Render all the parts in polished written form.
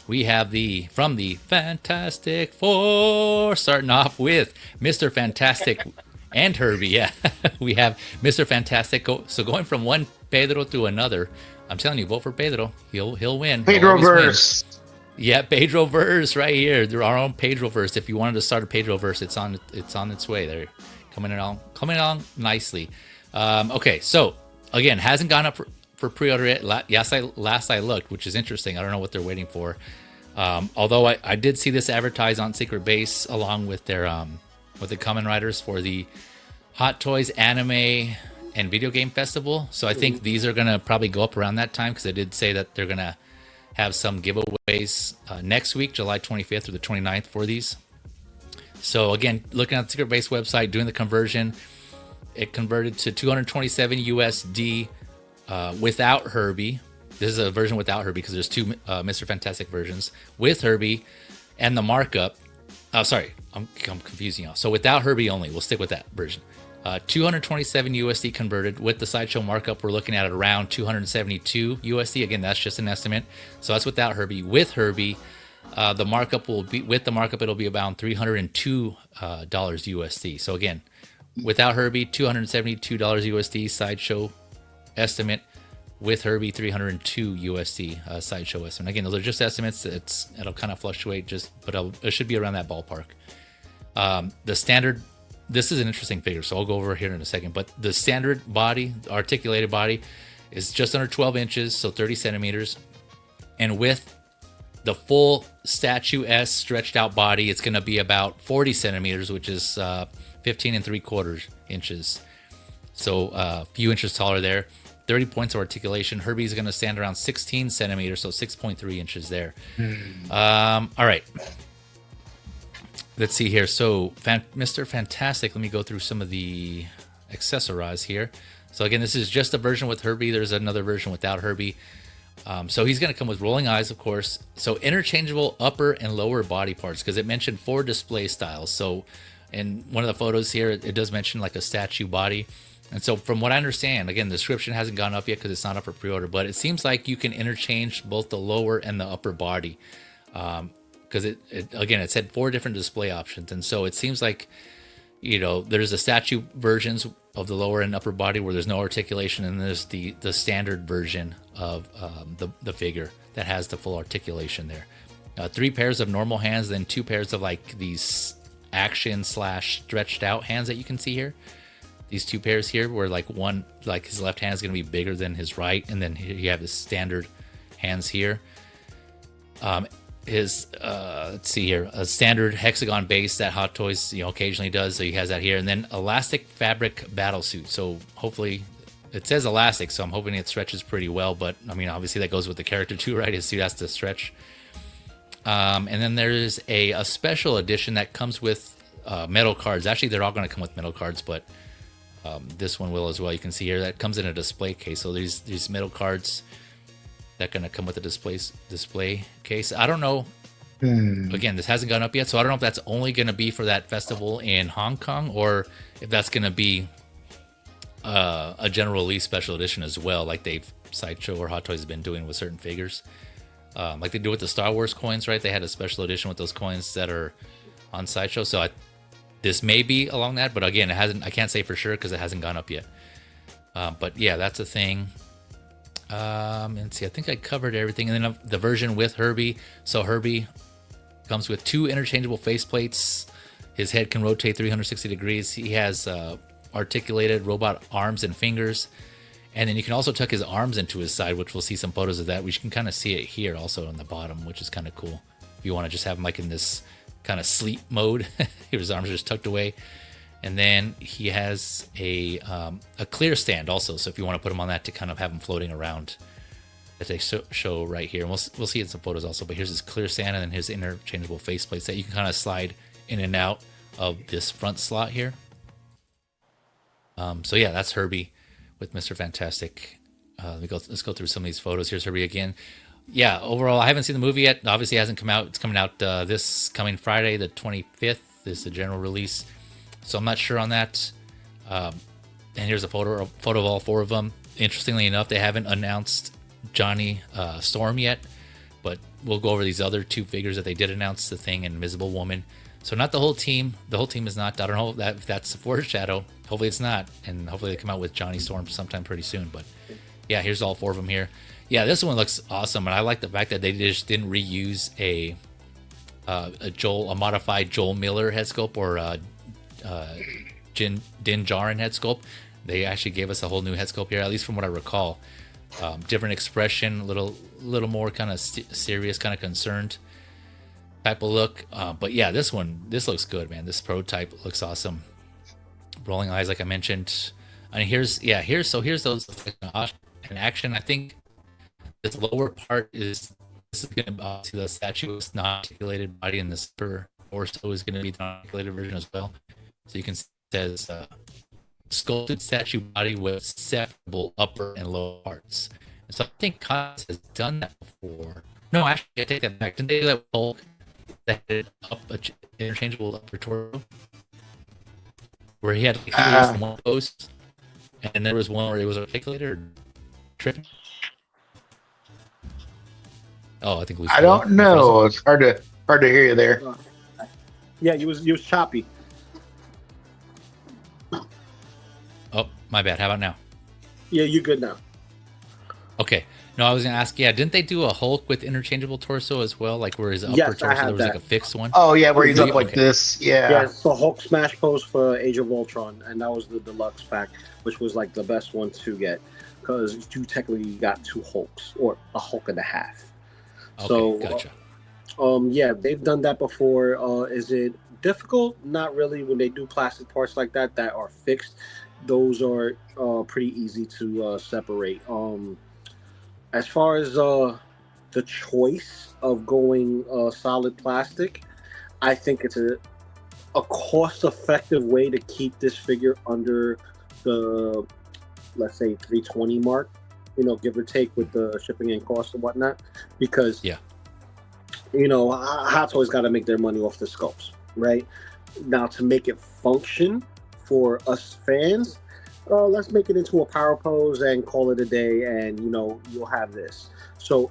we have from the Fantastic Four, starting off with Mr. Fantastic and Herbie. Yeah, we have Mr. Fantastic. So going from one Pedro to another, I'm telling you, vote for Pedro. He'll win. He'll always win. Pedroverse. Yeah, Pedro verse right here. There our own Pedro verse. If you wanted to start a Pedro verse, it's on its way. There, coming along nicely. Okay, so again, hasn't gone up for pre-order yet. Last I looked, which is interesting. I don't know what they're waiting for. Although I did see this advertised on Secret Base along with their with the Kamen Riders for the Hot Toys Anime and Video Game Festival. So I think these are gonna probably go up around that time because they did say that they're gonna have some giveaways next week, July 25th through the 29th for these. So again, looking at the Secret Base website, doing the conversion, it converted to 227 USD without Herbie. This is a version without Herbie because there's two Mr. Fantastic versions with Herbie, and the markup. Oh, sorry, I'm confusing y'all. So without Herbie only, we'll stick with that version. 227 USD converted with the sideshow markup. We're looking at around 272 USD. Again, that's just an estimate. So that's without Herbie. With Herbie, the markup will be it'll be about $302 USD. So again, without Herbie, $272 USD sideshow estimate. With Herbie, 302 USD sideshow estimate. Again, those are just estimates. It'll kind of fluctuate, but it should be around that ballpark. The standard. This is an interesting figure, so I'll go over here in a second. But the standard body, articulated body, is just under 12 inches, so 30 centimeters. And with the full Statue S stretched out body, it's going to be about 40 centimeters, which is 15 and 3/4 inches. So a few inches taller there. 30 points of articulation. Herbie's going to stand around 16 centimeters, so 6.3 inches there. All right. Let's see here. So, Mr. Fantastic, let me go through some of the accessorize here. So, again, this is just a version with Herbie. There's another version without Herbie. So, he's going to come with rolling eyes, of course. So, interchangeable upper and lower body parts because it mentioned 4 display styles. So, in one of the photos here, it does mention like a statue body. And so, from what I understand, again, the description hasn't gone up yet because it's not up for pre order, but it seems like you can interchange both the lower and the upper body. Because it said 4 different display options, and so it seems like there's the statue versions of the lower and upper body where there's no articulation, and there's the standard version of the figure that has the full articulation there. 3 pairs of normal hands, then 2 pairs of like these action / stretched out hands that you can see here. These 2 pairs here, where like one, like his left hand is going to be bigger than his right, and then you have his standard hands here. Let's see here, a standard hexagon base that Hot Toys occasionally does, so he has that here, and then elastic fabric battle suit. So hopefully, it says elastic, so I'm hoping it stretches pretty well, but I mean obviously that goes with the character too, right? His suit has to stretch. And then there's a special edition that comes with metal cards. Actually, they're all going to come with metal cards, but this one will as well. You can see here that comes in a display case. So these metal cards that going to come with a display case. I don't know. Again, this hasn't gone up yet, so I don't know if that's only going to be for that festival in Hong Kong or if that's going to be a general release special edition as well, like Sideshow or Hot Toys have been doing with certain figures. Like they do with the Star Wars coins, right? They had a special edition with those coins that are on Sideshow. So this may be along that, but again, I can't say for sure because it hasn't gone up yet. But yeah, that's a thing. And see, I think I covered everything. And then the version with Herbie. So Herbie comes with 2 interchangeable faceplates. His head can rotate 360 degrees. He has articulated robot arms and fingers. And then you can also tuck his arms into his side, which we'll see some photos of that. We can kind of see it here also on the bottom, which is kind of cool. If you want to just have him like in this kind of sleep mode, his arms are just tucked away. And then he has a clear stand also. So if you want to put him on that to kind of have him floating around, that they show right here. And we'll see it in some photos also. But here's his clear stand and then his interchangeable faceplates that you can kind of slide in and out of this front slot here. So yeah, that's Herbie with Mr. Fantastic. Let's go through some of these photos. Here's Herbie again. Yeah, overall, I haven't seen the movie yet. Obviously, it hasn't come out. It's coming out this coming Friday, the 25th, is the general release. So I'm not sure on that. And here's a photo of all 4 of them. Interestingly enough, they haven't announced Johnny Storm yet, but we'll go over these other two figures that they did announce: the Thing and Invisible Woman. So not the whole team. The whole team is not. I don't know if that's a foreshadow. Hopefully it's not, and hopefully they come out with Johnny Storm sometime pretty soon. But yeah, here's all four of them here. Yeah, this one looks awesome, and I like the fact that they just didn't reuse a modified Joel Miller head sculpt or Din Djarin head sculpt. They actually gave us a whole new head sculpt here, at least from what I recall. Different expression, a little more kind of serious, kind of concerned type of look. But yeah, this looks good, man. This prototype looks awesome. Rolling eyes, like I mentioned. And here's those in action. I think this lower part is going to see the statue is not articulated body, and this upper torso is going to be the articulated version as well. So you can see it says sculpted statue body with separable upper and lower parts. And so I think Comics has done that before. No, actually, I take that back. Didn't they do that with Hulk? That had interchangeable upper torso, where he had one post, and there was one where it was articulated or tripping. Oh, I think I don't know. It's hard to hear you there. Yeah, you was choppy. Oh, my bad. How about now? Yeah, you're good now. Okay. No, I was gonna ask. Yeah, didn't they do a Hulk with interchangeable torso as well? Like where his upper torso there was like a fixed one. Oh yeah, where he's up like this. Yeah. Yeah, it's the Hulk smash pose for Age of Ultron, and that was the deluxe pack, which was like the best one to get because you technically got two Hulks or a Hulk and a half. Okay, so, gotcha. Yeah, they've done that before. Is it difficult? Not really. When they do plastic parts like that are fixed, those are pretty easy to separate. As far as the choice of going solid plastic, I think it's a cost-effective way to keep this figure under the, let's say, 320 mark, give or take with the shipping and cost and whatnot, because Hot Toys got to make their money off the sculpts, right? Now, to make it function for us fans, let's make it into a power pose and call it a day, and you'll have this. So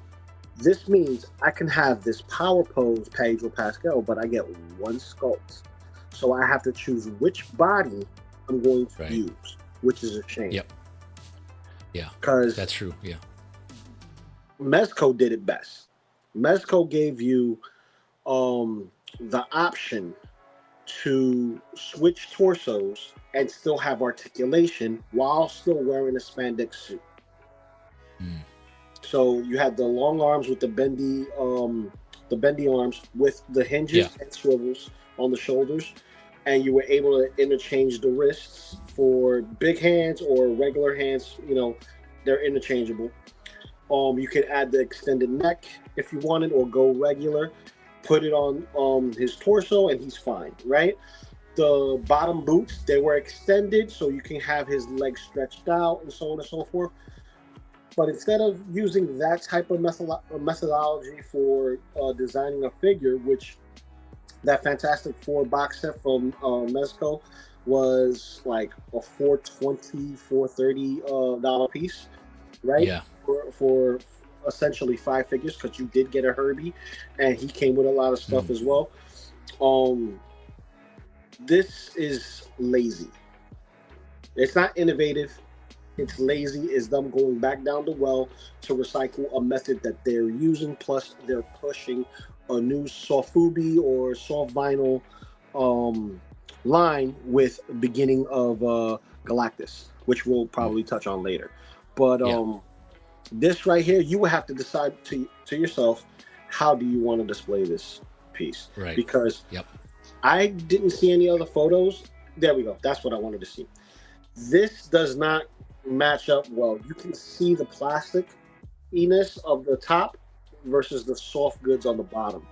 this means I can have this power pose Pedro Pascal, but I get one sculpt, so I have to choose which body I'm going to use, which is a shame. Yep. Yeah, because that's true. Yeah, Mezco did it best. Mezco gave you the option to switch torsos and still have articulation while still wearing a spandex suit. So you had the long arms with the bendy arms with the hinges and swivels on the shoulders, and you were able to interchange the wrists for big hands or regular hands. They're interchangeable. You could add the extended neck if you wanted, or go regular. Put it on his torso, and he's fine, right? The bottom boots, they were extended, so you can have his legs stretched out and so on and so forth. But instead of using that type of methodology for designing a figure, which that Fantastic Four box set from Mezco was like a $420, $430 piece, right? Yeah. For essentially 5 figures, because you did get a Herbie, and he came with a lot of stuff as well. This is lazy. It's not innovative. It's lazy. It's them going back down the well to recycle a method that they're using. Plus, they're pushing a new softfubi or soft vinyl line with beginning of Galactus, which we'll probably touch on later. But this right here, you would have to decide to yourself, how do you want to display this piece? Right. Because I didn't see any other photos. There we go. That's what I wanted to see. This does not match up well. You can see the plastic-iness of the top versus the soft goods on the bottom.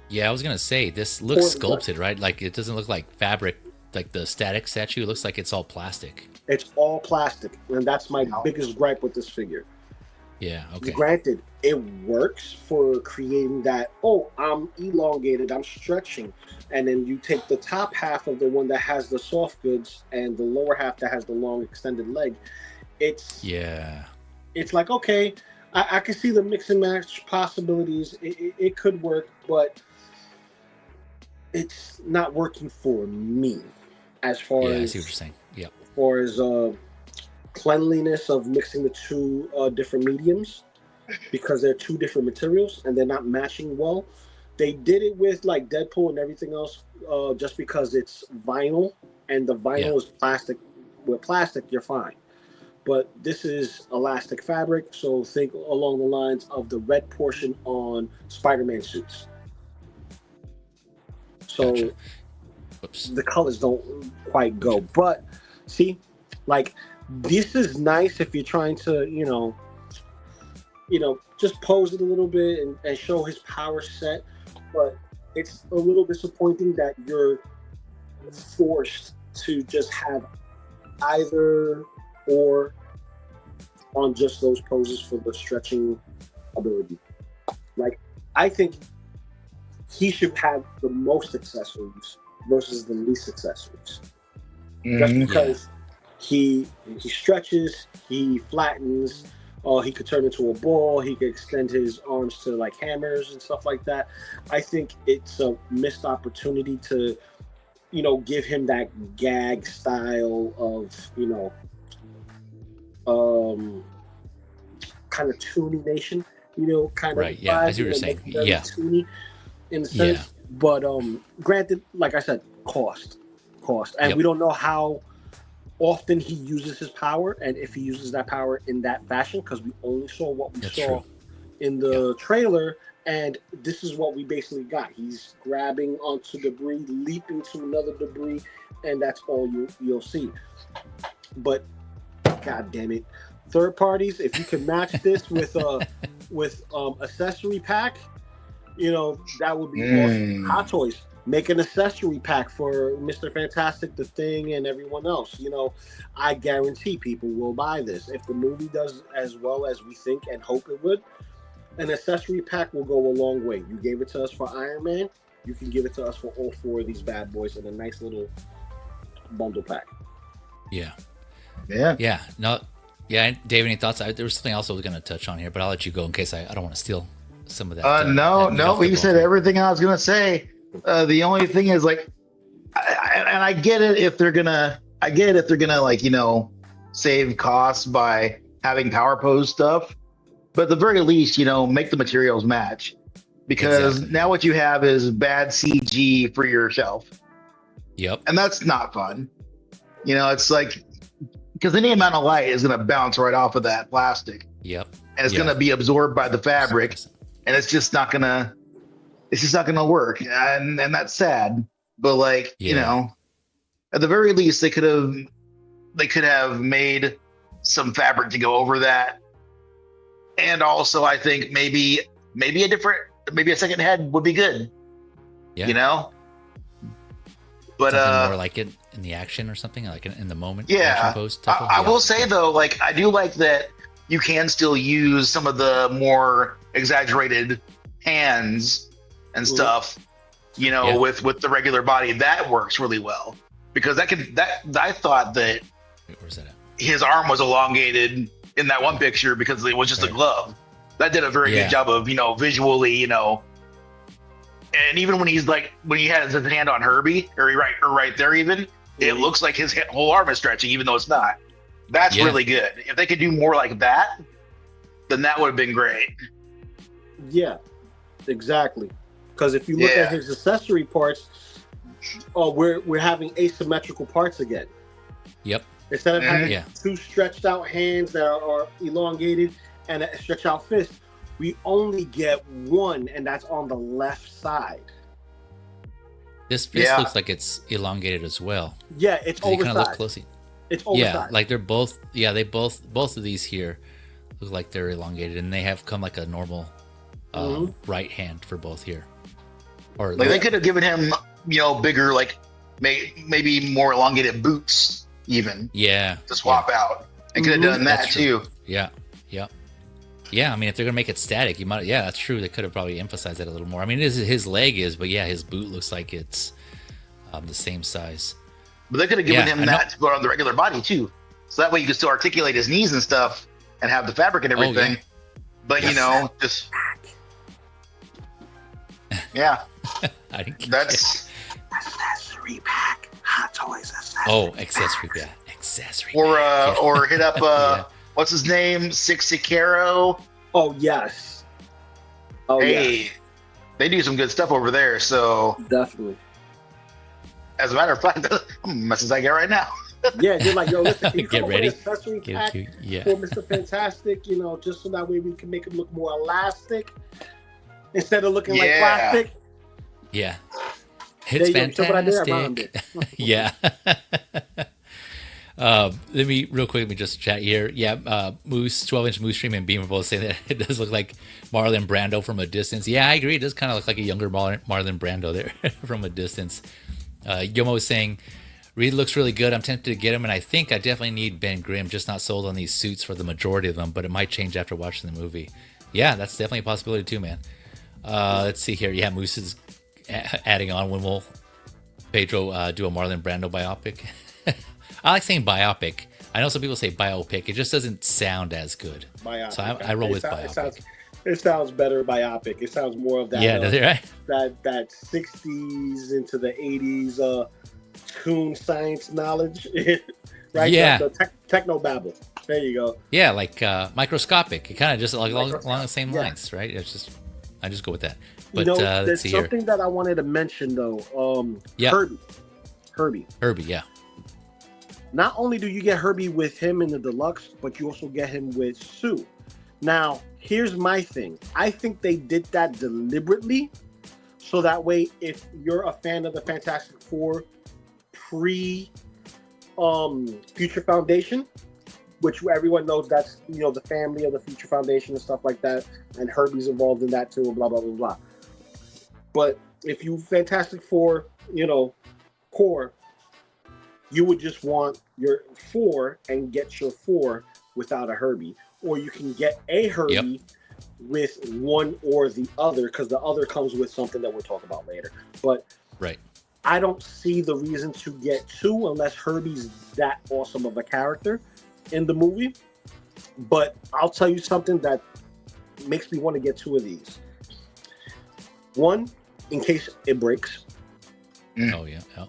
Yeah, I was gonna say this looks sculpted, right? Like it doesn't look like fabric, like the static statue. It looks like it's all plastic. It's all plastic, and that's my biggest gripe with this figure. Yeah. Okay. Granted, it works for creating that. Oh, I'm elongated. I'm stretching, and then you take the top half of the one that has the soft goods and the lower half that has the long extended leg. It's like, okay, I can see the mix and match possibilities. It could work, but it's not working for me as far Yeah, I as see what you're saying. Yeah. far as cleanliness of mixing the two different mediums, because they're two different materials and they're not matching well. They did it with like Deadpool and everything else, just because it's vinyl and the Yeah. vinyl is plastic. With plastic, you're fine. But this is elastic fabric, so think along the lines of the red portion on Spider-Man suits. So Gotcha. Whoops. the colors don't quite go. But see, like this is nice if you're trying to, just pose it a little bit and show his power set. But it's a little disappointing that you're forced to just have either or on just those poses for the stretching ability. Like, I think he should have the most accessories versus the least accessories. Just because he stretches, he flattens, he could turn into a ball, he could extend his arms to like hammers and stuff like that. I think it's a missed opportunity to, give him that gag style of, kind of Toony Nation, kind of Right. Yeah, I see what you're saying. Yeah. Toony in a sense. Yeah. But granted, like I said, cost, and we don't know how often he uses his power, and if he uses that power in that fashion, because we only saw what we saw in the trailer, and this is what we basically got. He's grabbing onto debris, leaping to another debris, and that's all you'll see. But god damn it, third parties, if you can match this with accessory pack, that would be awesome. Hot Toys, make an accessory pack for Mr. Fantastic, the Thing, and everyone else. I guarantee people will buy this. If the movie does as well as we think and hope it would, an accessory pack will go a long way. You gave it to us for Iron Man, you can give it to us for all four of these bad boys in a nice little bundle pack. Yeah. Yeah. Yeah. No. Yeah. Dave, any thoughts? There was something else I was going to touch on here, but I'll let you go in case I don't want to steal some of that. No. You said everything I was gonna say. The only thing is, like, I get it if they're gonna, like, save costs by having power pose stuff, but at the very least, make the materials match, because now what you have is bad CG for your shelf. Yep. And that's not fun. It's like, because any amount of light is going to bounce right off of that plastic. Yep. And it's going to be absorbed by the fabric, and it's just not going to work. And that's sad. But like, at the very least, they could have made some fabric to go over that. And also, I think maybe a second head would be good. Yeah. But something more like it in the action or something, like in the moment. Yeah. I will say though, like, I do like that you can still use some of the more exaggerated hands and stuff, with the regular body. That works really well, because I thought that where's that at? His arm was elongated in that one picture because it was just a glove. That did a very good job of, visually, and even when he had his hand on Herbie, or right there, even it looks like his whole arm is stretching, even though it's not. That's really good. If they could do more like that, then that would have been great. Yeah, exactly. Because if you look at his accessory parts, we're having asymmetrical parts again. Yep. Instead of having two stretched out hands that are elongated and a stretched out fist, we only get one, and that's on the left side. This fist looks like it's elongated as well. Yeah, it's oversized. You kind of look closely. It's oversized. Yeah, like they're both. Yeah, both of these here look like they're elongated, and they have come like a normal right hand for both here. Or like they could have given him, bigger, like maybe more elongated boots, even. Yeah. To swap out. They could have done that too. Yeah. Yeah, I mean, if they're gonna make it static, you might. Yeah, that's true. They could have probably emphasized that a little more. I mean, his leg is, but yeah, his boot looks like it's the same size. But they could have given him that to put on the regular body too, so that way you could still articulate his knees and stuff, and have the fabric and everything. But just yeah, I didn't get that's Accessory pack. Hot Toys accessory. Oh, accessory, yeah, accessory. or pack, yeah. or hit up Yeah. what's his name, Sixty Caro. Oh yes. Oh Hey, yeah. they do some good stuff over there. So Definitely. as a matter of fact, I'm messing that guy right now. Yeah, you're like, yo, listen, can you Get come up ready. with an accessory Get pack you- yeah. for Mr. Fantastic, just so that way we can make him look more elastic instead of looking like Yeah. plastic. Yeah. There It's you go. So what I did, I rhymed fantastic. it. Yeah. Let me just chat here. Yeah, Moose, 12-inch Moose Stream and Beamer both saying that it does look like Marlon Brando from a distance. Yeah, I agree. It does kind of look like a younger Marlon Brando there from a distance. Yomo is saying, Reed looks really good. I'm tempted to get him, and I think I definitely need Ben Grimm, just not sold on these suits for the majority of them, but it might change after watching the movie. Yeah, that's definitely a possibility too, man. Let's see here. Yeah, Moose is adding on, when will Pedro do a Marlon Brando biopic? I like saying biopic. I know some people say biopic. It just doesn't sound as good. Biopic. So I roll with biopic. It sounds better biopic. It sounds more of that. Yeah, does it, right? That 60s into the 80s tune science knowledge, right? Yeah. The techno babble. There you go. Yeah, like microscopic. It kind of just like along the same Yeah. lines, right? It's just, I just go with that. But There's let's see here. something that I wanted to mention though. Yeah. Herbie. Herbie, yeah. Not only do you get Herbie with him in the deluxe, but you also get him with Sue. Now, here's my thing. I think they did that deliberately, so that way, if you're a fan of the Fantastic Four pre Future Foundation, which everyone knows that's the family of the Future Foundation and stuff like that, and Herbie's involved in that too, and blah blah blah blah. But if you Fantastic Four, core, you would just want your 4 and get your 4 without a Herbie, or you can get a Herbie with one or the other, because the other comes with something that we'll talk about later. But Right. I don't see the reason to get 2 unless Herbie's that awesome of a character in the movie. But I'll tell you something that makes me want to get 2 of these. One, in case it breaks. Oh, yeah. Oh.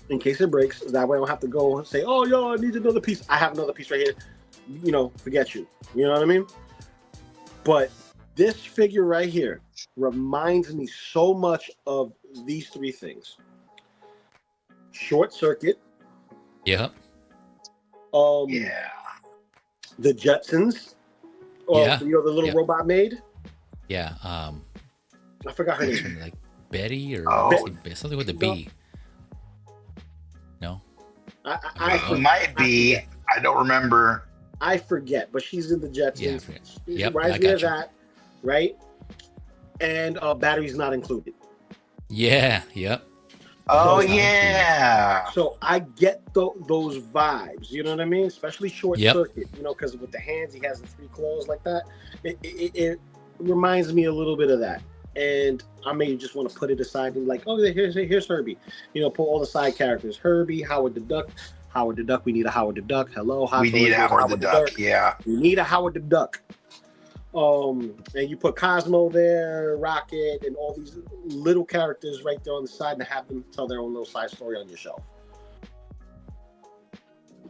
In case it breaks, that way I don't have to go and say, "Oh, yo, I need another piece." I have another piece right here. Forget you. You know what I mean? But this figure right here reminds me so much of these 3 things: Short Circuit, Yeah. Yeah. the Jetsons, Yeah. the little Yeah. robot maid. Yeah. I forgot her name. Like Betty or Oh. something with a B. No? It might be. I don't remember. I forget, but she's in the Jetsons. Yeah, I forget. She Yep, reminds I me got of you. that, right? And batteries not included. Yeah. Yep. Oh Sounds yeah. So I get those vibes, you know what I mean? Especially Short Yep. Circuit, because with the hands, he has the 3 claws like that. It reminds me a little bit of that. And I may just want to put it aside and like, oh, here's Herbie. Put all the side characters. Herbie, Howard the Duck. Howard the Duck, we need a Howard the Duck. Hello, Hot We Toys, need where's Howard the Duck. Yeah. We need a Howard the Duck. And you put Cosmo there, Rocket, and all these little characters right there on the side, and have them tell their own little side story on your shelf.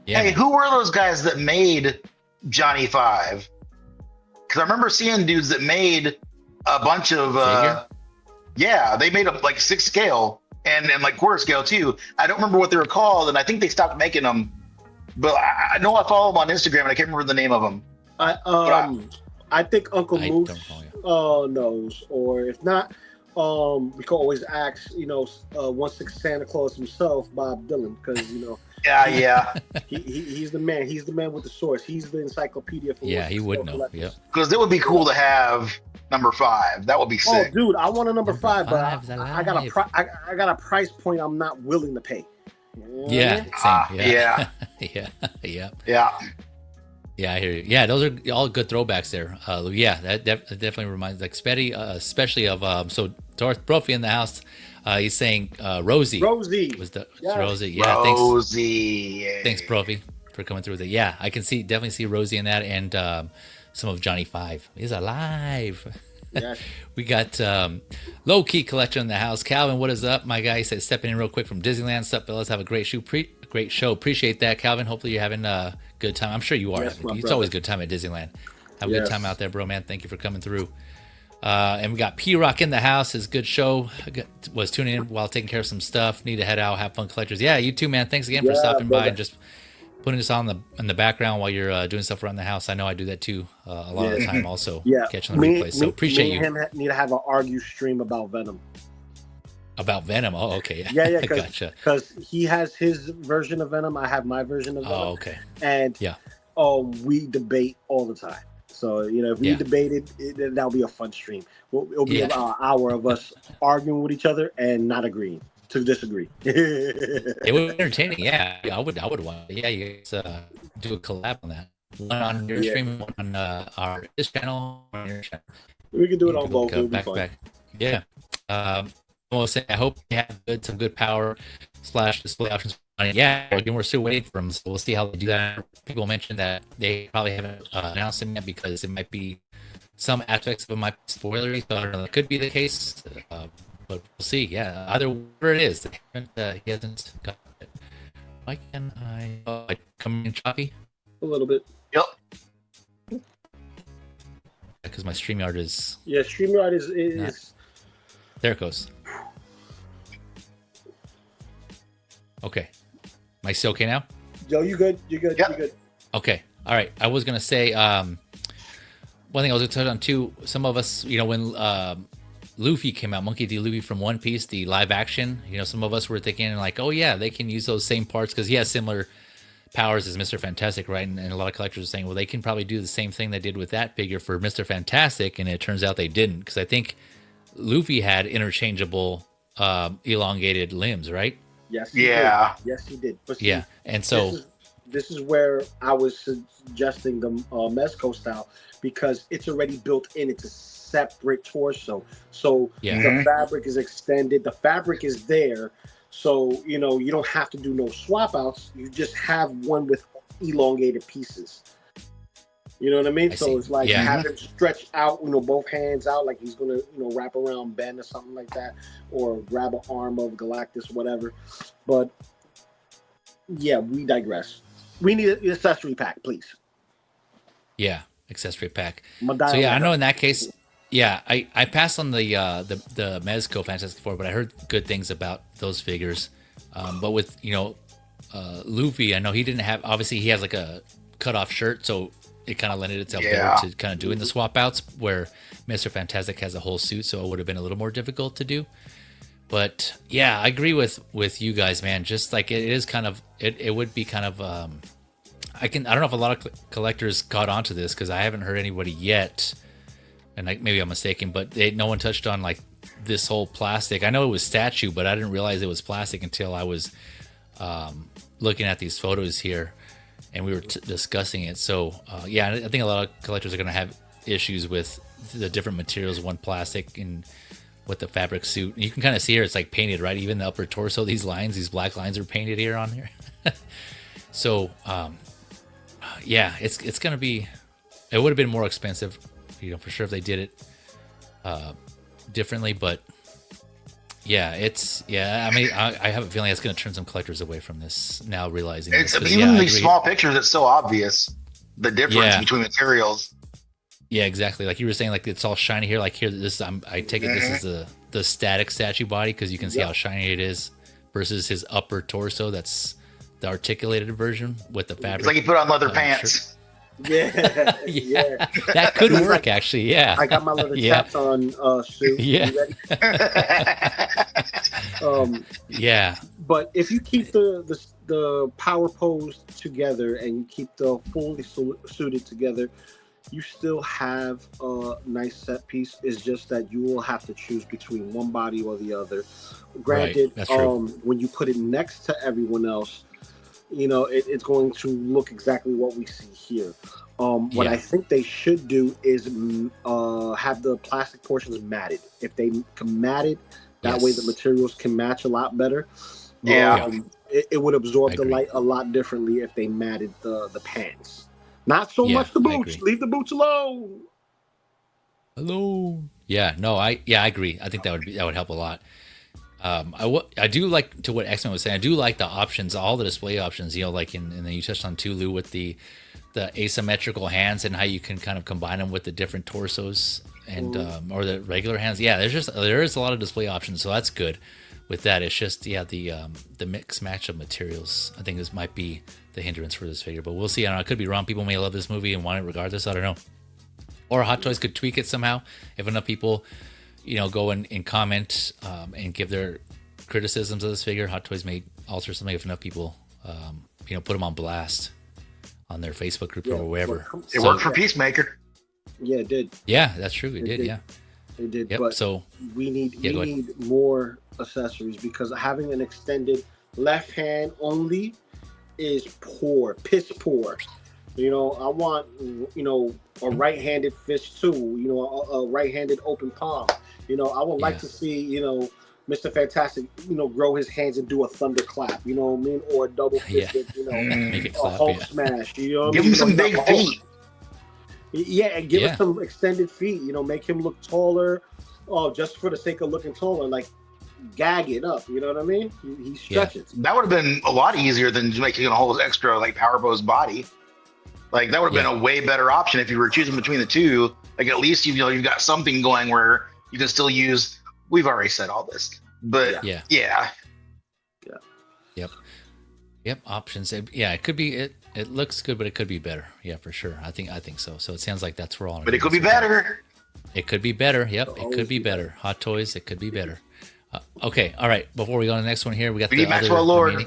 Yeah. Hey, who were those guys that made Johnny Five? Because I remember seeing dudes that made a bunch of Figure? yeah, they made up like 6 scale and like quarter scale too. I don't remember what they were called, and I think they stopped making them. But I know I follow them on Instagram, and I can't remember the name of them. I think Uncle I Moose don't know, knows, or if not, we can always ask, 1/6 Santa Claus himself, Bob Dylan, because Yeah. he's the man. He's the man with the source. He's the encyclopedia for. Yeah, he 1/6 would Scale know. collectors. Yep. Because it would be cool to have number 5. That would be Oh, sick. dude, I want a number 5, but five's I got I got a price point I'm not willing to pay. You know what I Yeah. mean? Same. Yeah. Yeah. Yeah. Yeah. Yeah, I hear you. Yeah, those are all good throwbacks there. Yeah, that definitely reminds, like Spetty, especially of Darth Brophy in the house. He's saying Rosie. Rosie. Was Yes. Rosie? Yeah, Rosie. thanks, Brophy, for coming through with it. Yeah, I can definitely see Rosie in that, and some of Johnny Five. He's alive. Yes. We got Low Key Collection in the house. Calvin, what is up? My guy, he said, stepping in real quick from Disneyland. Sup, fellas? Have a great show. Appreciate that, Calvin. Hopefully you're having a good time. I'm sure you are. Yes, my It's brother. always a good time at Disneyland. Have a good Yes. time out there, bro, man. Thank you for coming through. And we got P-Rock in the house. His good show. Was tuning in while taking care of some stuff. Need to head out. Have fun, collectors. Yeah, you too, man. Thanks again for Yeah, stopping by brother. and just putting this on in the background while you're doing stuff around the house. I know I do that too a lot of the time. Also, Yeah. catching the replay. So appreciate me you. and him need to have an argue stream about Venom. About Venom. Oh, okay. Yeah, Gotcha. because he has his version of Venom. I have my version of Venom. Oh, okay. And Yeah. we debate all the time. So if we Yeah. debated, that'll be a fun stream. It'll be about an hour of us arguing with each other and not agreeing to disagree. It would be entertaining. Yeah, I would want. Yeah, you guys do a collab on that. One on your stream, one on this channel, on your channel. We can do it You on can both. go It'll be back fun. to back. Yeah. I will say I hope you have some good power / display options. Yeah, again, we're still waiting for them, so we'll see how they do that. People mentioned that they probably haven't announced them yet because it might be some aspects of it might be spoilery. So I don't know. That could be the case, but we'll see. Yeah, either whatever it is, he hasn't got it. Why can I come in choppy? A little bit. Yep. Because my StreamYard is Yeah, StreamYard is there. It goes. Okay. Am I still okay now? Yo, you good? You good? Yep. You good? Okay. All right. I was gonna say one thing I was gonna touch on too. Some of us, when Luffy came out, Monkey D. Luffy from One Piece, the live action. Some of us were thinking like, oh yeah, they can use those same parts because he has similar powers as Mr. Fantastic, right? And a lot of collectors are saying, well, they can probably do the same thing they did with that figure for Mr. Fantastic, and it turns out they didn't because I think Luffy had interchangeable elongated limbs, right? Yes. He Yeah. did. Yes, he did. But see, Yeah, and so this is where I was suggesting the Mezco style because it's already built in. It's a separate torso, so Yeah. the fabric is extended. The fabric is there, so you don't have to do no swap outs. You just have one with elongated pieces. You know what I mean? I So see. it's like Yeah. have him stretch out, both hands out, like he's gonna, wrap around Ben or something like that, or grab an arm of Galactus, whatever. But yeah, we digress. We need an accessory pack, please. yeah, accessory pack. Madonna. So yeah, I know in that case, yeah, I passed on the Mezco Fantastic Four, but I heard good things about those figures. But with Luffy, I know he didn't have. Obviously, he has like a cut off shirt, so it kind of lended itself Yeah. better to kind of doing the swap outs. Where Mr. Fantastic has a whole suit, so it would have been a little more difficult to do. But yeah, I agree with you guys, man. Just like it is kind of it would be kind of I don't know if a lot of collectors got onto this because I haven't heard anybody yet, and maybe I'm mistaken, but no one touched on like this whole plastic. I know it was statue, but I didn't realize it was plastic until I was looking at these photos here, and we were discussing it. So yeah, I think a lot of collectors are going to have issues with the different materials, one plastic and with the fabric suit. And you can kind of see here, it's like painted, right? Even the upper torso, these black lines are painted here on here. So yeah, it's gonna be. It would have been more expensive, for sure if they did it differently. But yeah, I mean, I have a feeling it's gonna turn some collectors away from this now, realizing It's this, 'cause, even I these agree. small pictures. It's so obvious the difference Yeah. between materials. Yeah, exactly. Like you were saying, like it's all shiny here. Like here, I take it this is the static statue body because you can see how shiny it is versus his upper torso. That's the articulated version with the fabric. It's like you put on leather shirt. pants. Yeah, Yeah, that could He's work like, actually. Yeah, I got my leather Yeah. chaps on, Sue. Yeah. You ready? yeah, But if you keep the power pose together and you keep the fully suited together, you still have a nice set piece. It's just that you will have to choose between one body or the other. Granted, that's true. when you put it next to everyone else, it's going to look exactly what we see here. What Yeah. I think they should do is have the plastic portions matted. If they can mat it, that way the Yes. materials can match a lot better. Yeah. It would absorb I the agree. light a lot differently if they matted the pants. Not so Yeah, much the I boots. agree. Leave the boots alone. Hello. Yeah, no, I agree. I think that would help a lot. I do like to what X-Men was saying. I do like the options, all the display options. You know, like and then you touched on Tulu with the asymmetrical hands and how you can kind of combine them with the different torsos and or the regular hands. Yeah, there is a lot of display options, so that's good. With that, it's just the mix match of materials. I think this might be the hindrance for this figure, but we'll see. I don't know. I could be wrong. People may love this movie and want it regardless. I don't know. Or Hot Toys could tweak it somehow if enough people, go and comment and give their criticisms of this figure. Hot Toys may alter something if enough people, put them on blast on their Facebook group or wherever. It worked for Peacemaker. Yeah, it did. Yeah, that's true. It did. Yeah, it did. Yep. But So we need more accessories because having an extended left hand only is piss poor. I want a right-handed fist too. A right-handed open palm. I would like to see Mr. Fantastic grow his hands and do a thunderclap. You know what I mean, or a double fisted. Make it clap, a Hulk smash. You know what Give I mean? him some big feet. Yeah, and give us some extended feet. Make him look taller. Oh, just for the sake of looking taller, like gag it up. You know what I mean? He stretches. That would have been a lot easier than making a whole extra like power pose body. Like that would have been a way better option if you were choosing between the two. Like at least you've got something going where you can still use. We've already said all this, but yeah. Yep. Options. It could be. It looks good, but it could be better. Yeah, for sure. I think so. So it sounds like that's where all. But it could be better. It could be better. Yep, it could be better. Hot Toys. It could be better. Okay. All right. Before we go to the next one here, we got the Maxwell Lord.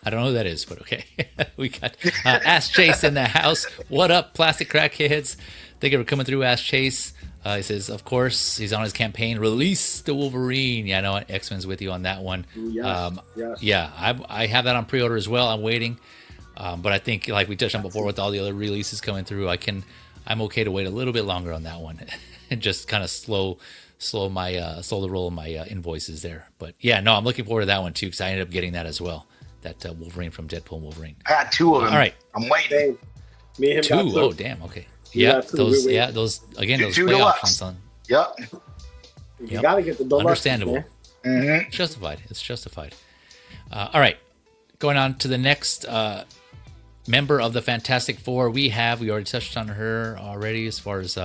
I don't know who that is, but okay. We got Ask Chase in the house. What up, plastic crackheads? Thank you for coming through, Ask Chase. He says, of course, he's on his campaign. Release the Wolverine. Yeah, I know X-Men's with you on that one. Yes. Yeah, I have that on pre-order as well. I'm waiting. But I think, like we touched on before with all the other releases coming through, I'm okay to wait a little bit longer on that one and just kind of slow the roll of my invoices there. But yeah, no, I'm looking forward to that one too because I ended up getting that as well. That Wolverine from Deadpool and Wolverine. I got two of them. All right, I'm waiting. Me and him got two. Oh, damn. Okay. Yeah, those play options on. Yep. You gotta get the deluxe. Understandable. Mm-hmm. It's justified. All right, going on to the next member of the Fantastic Four. We already touched on her already as far as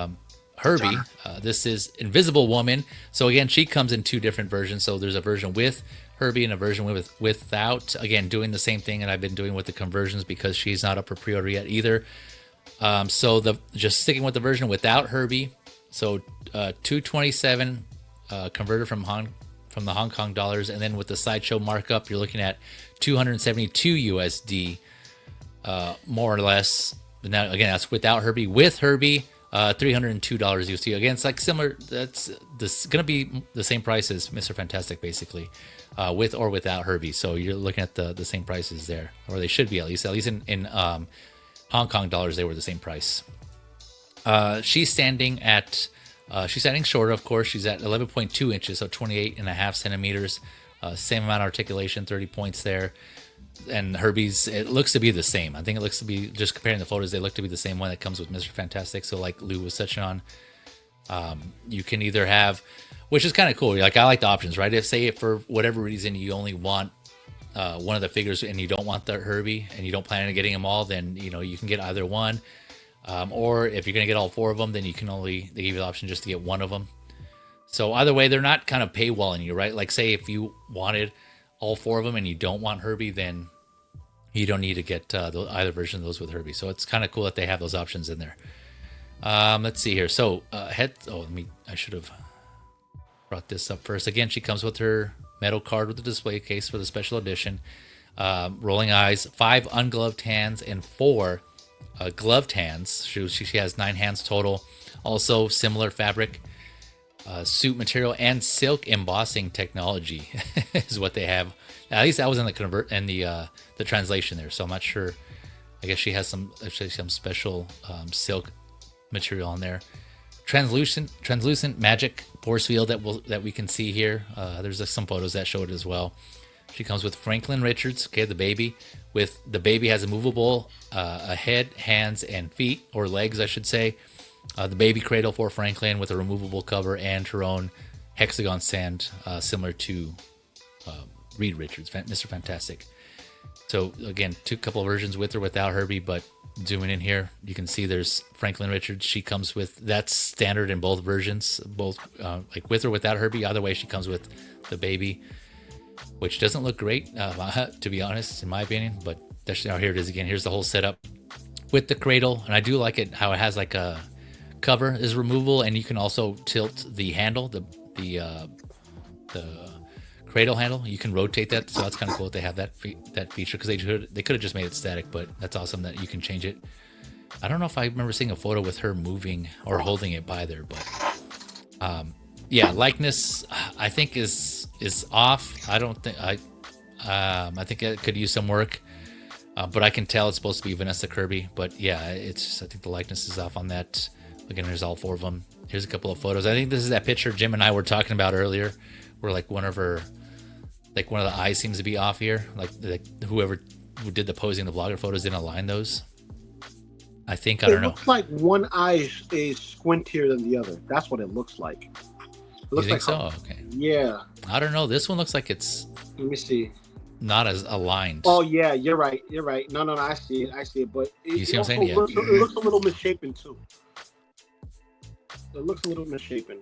Herbie. This is Invisible Woman. So again, she comes in two different versions. So there's a version with Herbie and a version without. Again, doing the same thing that I've been doing with the conversions because she's not up for pre-order yet either. So just sticking with the version without Herbie. So 227 converted from the Hong Kong dollars, and then with the sideshow markup, you're looking at 272 USD, more or less. Now again, that's without Herbie. With Herbie, $302 USD. Again, it's like similar. This is gonna be the same price as Mr. Fantastic, basically, with or without Herbie. So you're looking at the same prices there, or they should be at least in Hong Kong dollars, they were the same price. She's standing shorter, of course. She's at 11.2 inches, so 28.5 centimeters. Same amount of articulation, 30 points there. And Herbie's, it looks to be the same. I think it looks to be, just comparing the photos, they look to be the same one that comes with Mr. Fantastic. So like Lou was touching on, you can either have, which is kind of cool. Like I like the options, right? If say for whatever reason you only want one of the figures and you don't want the Herbie and you don't plan on getting them all, then you can get either one. Or if you're gonna get all four of them, then they give you the option just to get one of them. So either way, they're not kind of paywalling you, right? Like say if you wanted all four of them and you don't want Herbie, then you don't need to get either version of those with Herbie. So it's kind of cool that they have those options in there. Let's see here. So I should have brought this up first. Again, she comes with her metal card with the display case for the special edition. Rolling eyes, 5 ungloved hands, and 4 gloved hands. She has 9 hands total. Also similar fabric, suit material, and silk embossing technology is what they have. At least that was in the translation there. So I'm not sure. I guess she has some special silk material on there. Translucent magic force field that we can see here. There's some photos that show it as well. She comes with Franklin Richards, okay, the baby. With the baby has a movable a head, hands, and feet, or legs, I should say. The baby cradle for Franklin with a removable cover and her own hexagon stand, similar to Reed Richards, Mr. Fantastic. So again, couple of versions with or without Herbie, but zooming in here, you can see there's Franklin Richards. She comes with, that's standard in both versions, both like with or without Herbie. Either way, she comes with the baby, which doesn't look great, to be honest, in my opinion. But that's, now here it is again. Here's the whole setup with the cradle, and I do like it how it has like a cover is removable, and you can also tilt the handle, the cradle handle. You can rotate that, so that's kind of cool that they have that feature, because they could have just made it static, but that's awesome that you can change it. I don't know if I remember seeing a photo with her moving or holding it by there, but yeah, likeness I think is off. I don't think I think it could use some work, but I can tell it's supposed to be Vanessa Kirby. But yeah, it's just, I think the likeness is off on that. Again, there's all 4 of them. Here's a couple of photos. I think this is that picture Jim and I were talking about earlier, where like one of the eyes seems to be off here. Like whoever who did the posing the vlogger photos didn't align those. I think, I don't know. It looks like one eye is squintier than the other. That's what it looks like. It looks you think like so? Okay. Yeah. I don't know. This one looks like it's. Let me see. Not as aligned. Oh yeah, you're right. No, I see it. But you see what I'm saying? Yeah. It looks a little misshapen too. It looks a little misshapen.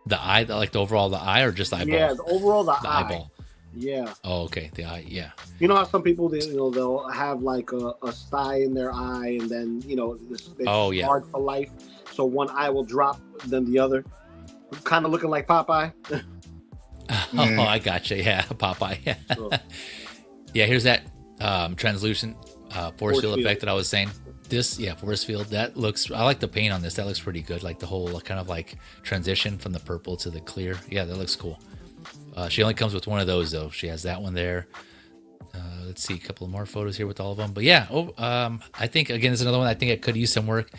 The eye, like the overall the eye, or just the eyeball? Yeah, the overall the eye. Eyeball. Yeah. Oh, okay. The eye. Yeah. You know how some people they'll have like a sty in their eye, and then it's hard for life. So one eye will drop, then the other, kind of looking like Popeye. Oh, I gotcha. Yeah, Popeye. Yeah. So, yeah. Here's that translucent force field effect that I was saying. This, yeah, force field. That looks. I like the paint on this. That looks pretty good. Like the whole kind of like transition from the purple to the clear. Yeah, that looks cool. She only comes with one of those though. She has that one there. Let's see a couple of more photos here with all of them. But yeah, I think again this is another one. I think it could use some work.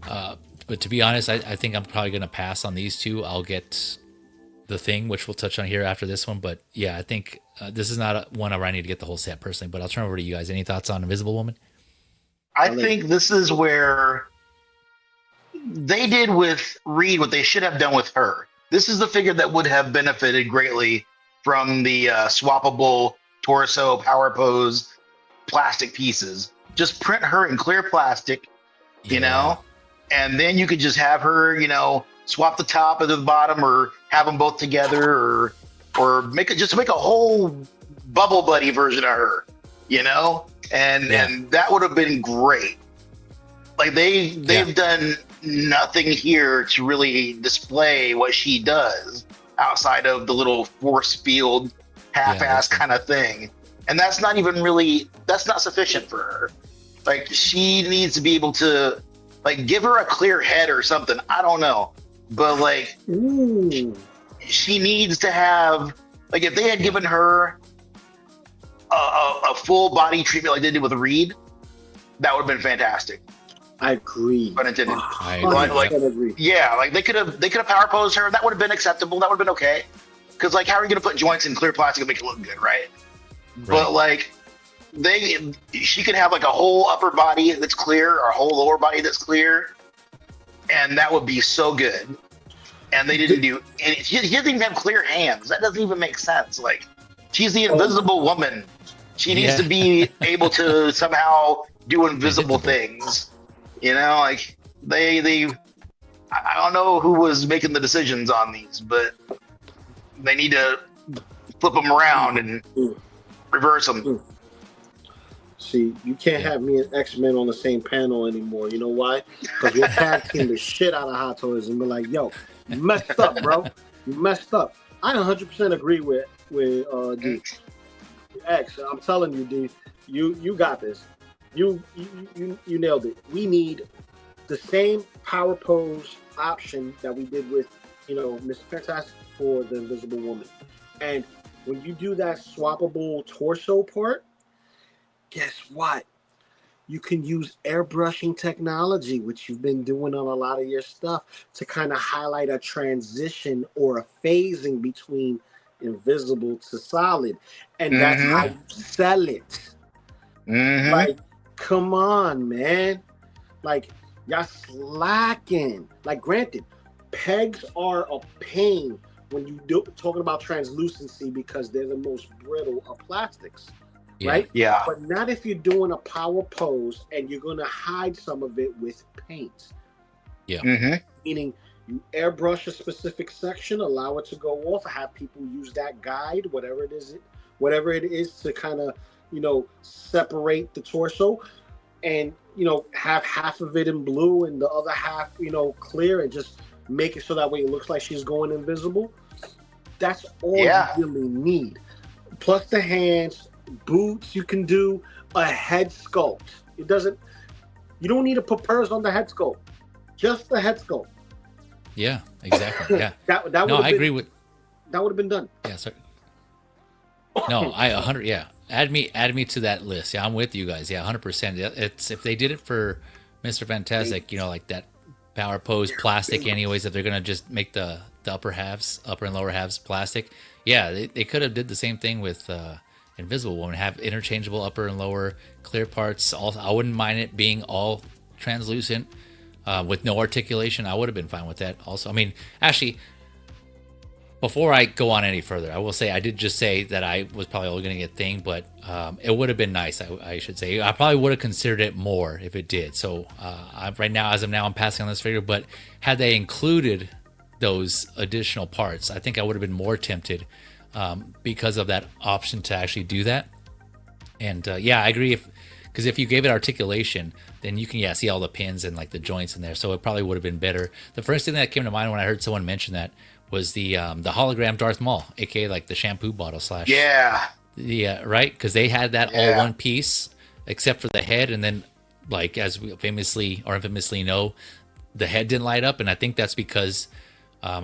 But to be honest, I think I'm probably gonna pass on these two. I'll get the Thing, which we'll touch on here after this one. But yeah, I think this is not one where I need to get the whole set personally. But I'll turn over to you guys. Any thoughts on Invisible Woman? I think this is where they did with Reed what they should have done with her. This is the figure that would have benefited greatly from the swappable torso power pose plastic pieces. Just print her in clear plastic, you know, and then you could just have her, swap the top and the bottom, or have them both together, or make a whole Bubble Buddy version of her, and that would have been great. Like they've done nothing here to really display what she does outside of the little force field half-ass kind of thing, and that's not sufficient for her. Like she needs to be able to give her a clear head or something. I don't know, but she needs to have if they had given her a full body treatment like they did with Reed, that would have been fantastic. I agree. But it didn't. I agree. Yeah, they could have power posed her. That would have been acceptable. That would have been okay. Because how are you gonna put joints in clear plastic and make it look good, right? But she could have a whole upper body that's clear, or a whole lower body that's clear, and that would be so good. And they didn't do. And she doesn't even have clear hands. That doesn't even make sense. She's the Invisible Woman. She needs to be able to somehow do invisible things. I don't know who was making the decisions on these, but they need to flip them around and reverse them. See, you can't have me and X-Men on the same panel anymore. You know why? Because we'll tag team the shit out of Hot Toys and be like, yo, you messed up, bro. You messed up. I 100% agree with D. X, I'm telling you, D, you got this. You nailed it. We need the same power pose option that we did with, Mr. Fantastic for the Invisible Woman. And when you do that swappable torso part, guess what? You can use airbrushing technology, which you've been doing on a lot of your stuff, to kind of highlight a transition or a phasing between invisible to solid, and that's how Mm-hmm. Yeah. you sell it. Mm-hmm. Like, come on, man. Like, y'all slacking. Like, granted, pegs are a pain when you do talking about translucency because they're the most brittle of plastics, Yeah. right? Yeah. But not if you're doing a power pose and you're gonna hide some of it with paint. Yeah. Mm-hmm. Meaning you airbrush a specific section, allow it to go off, have people use that guide, whatever it is to kind of, separate the torso, and have half of it in blue and the other half clear, and just make it so that way it looks like she's going invisible. That's all you Yeah. really need. Plus the hands, boots. You can do a head sculpt. It doesn't. You don't need to put purrs on the head sculpt. Just the head sculpt. Yeah. Exactly. Yeah. That No, would I have agree been with. that would have been done. Yeah. Sorry. No, I 100. Yeah. Add me to that list. Yeah, I'm with you guys. Yeah, 100%. It's if they did it for Mr. Fantastic, like that power pose plastic. Anyways, if they're gonna just make the upper and lower halves plastic, yeah, they could have did the same thing with Invisible Woman. Have interchangeable upper and lower clear parts. Also, I wouldn't mind it being all translucent with no articulation. I would have been fine with that. Also, I mean, actually, before I go on any further, I will say I did just say that I was probably only going to get Thing, but it would have been nice. I should say I probably would have considered it more if it did. So right now, as of now, I'm passing on this figure. But had they included those additional parts, I think I would have been more tempted because of that option to actually do that. And yeah, I agree. Because if you gave it articulation, then you can see all the pins and like the joints in there. So it probably would have been better. The first thing that came to mind when I heard someone mention that was the hologram Darth Maul, aka like the shampoo bottle slash. Yeah. Yeah, right. Because they had that all one piece, except for the head, and then like as we famously or infamously know, the head didn't light up, and I think that's because I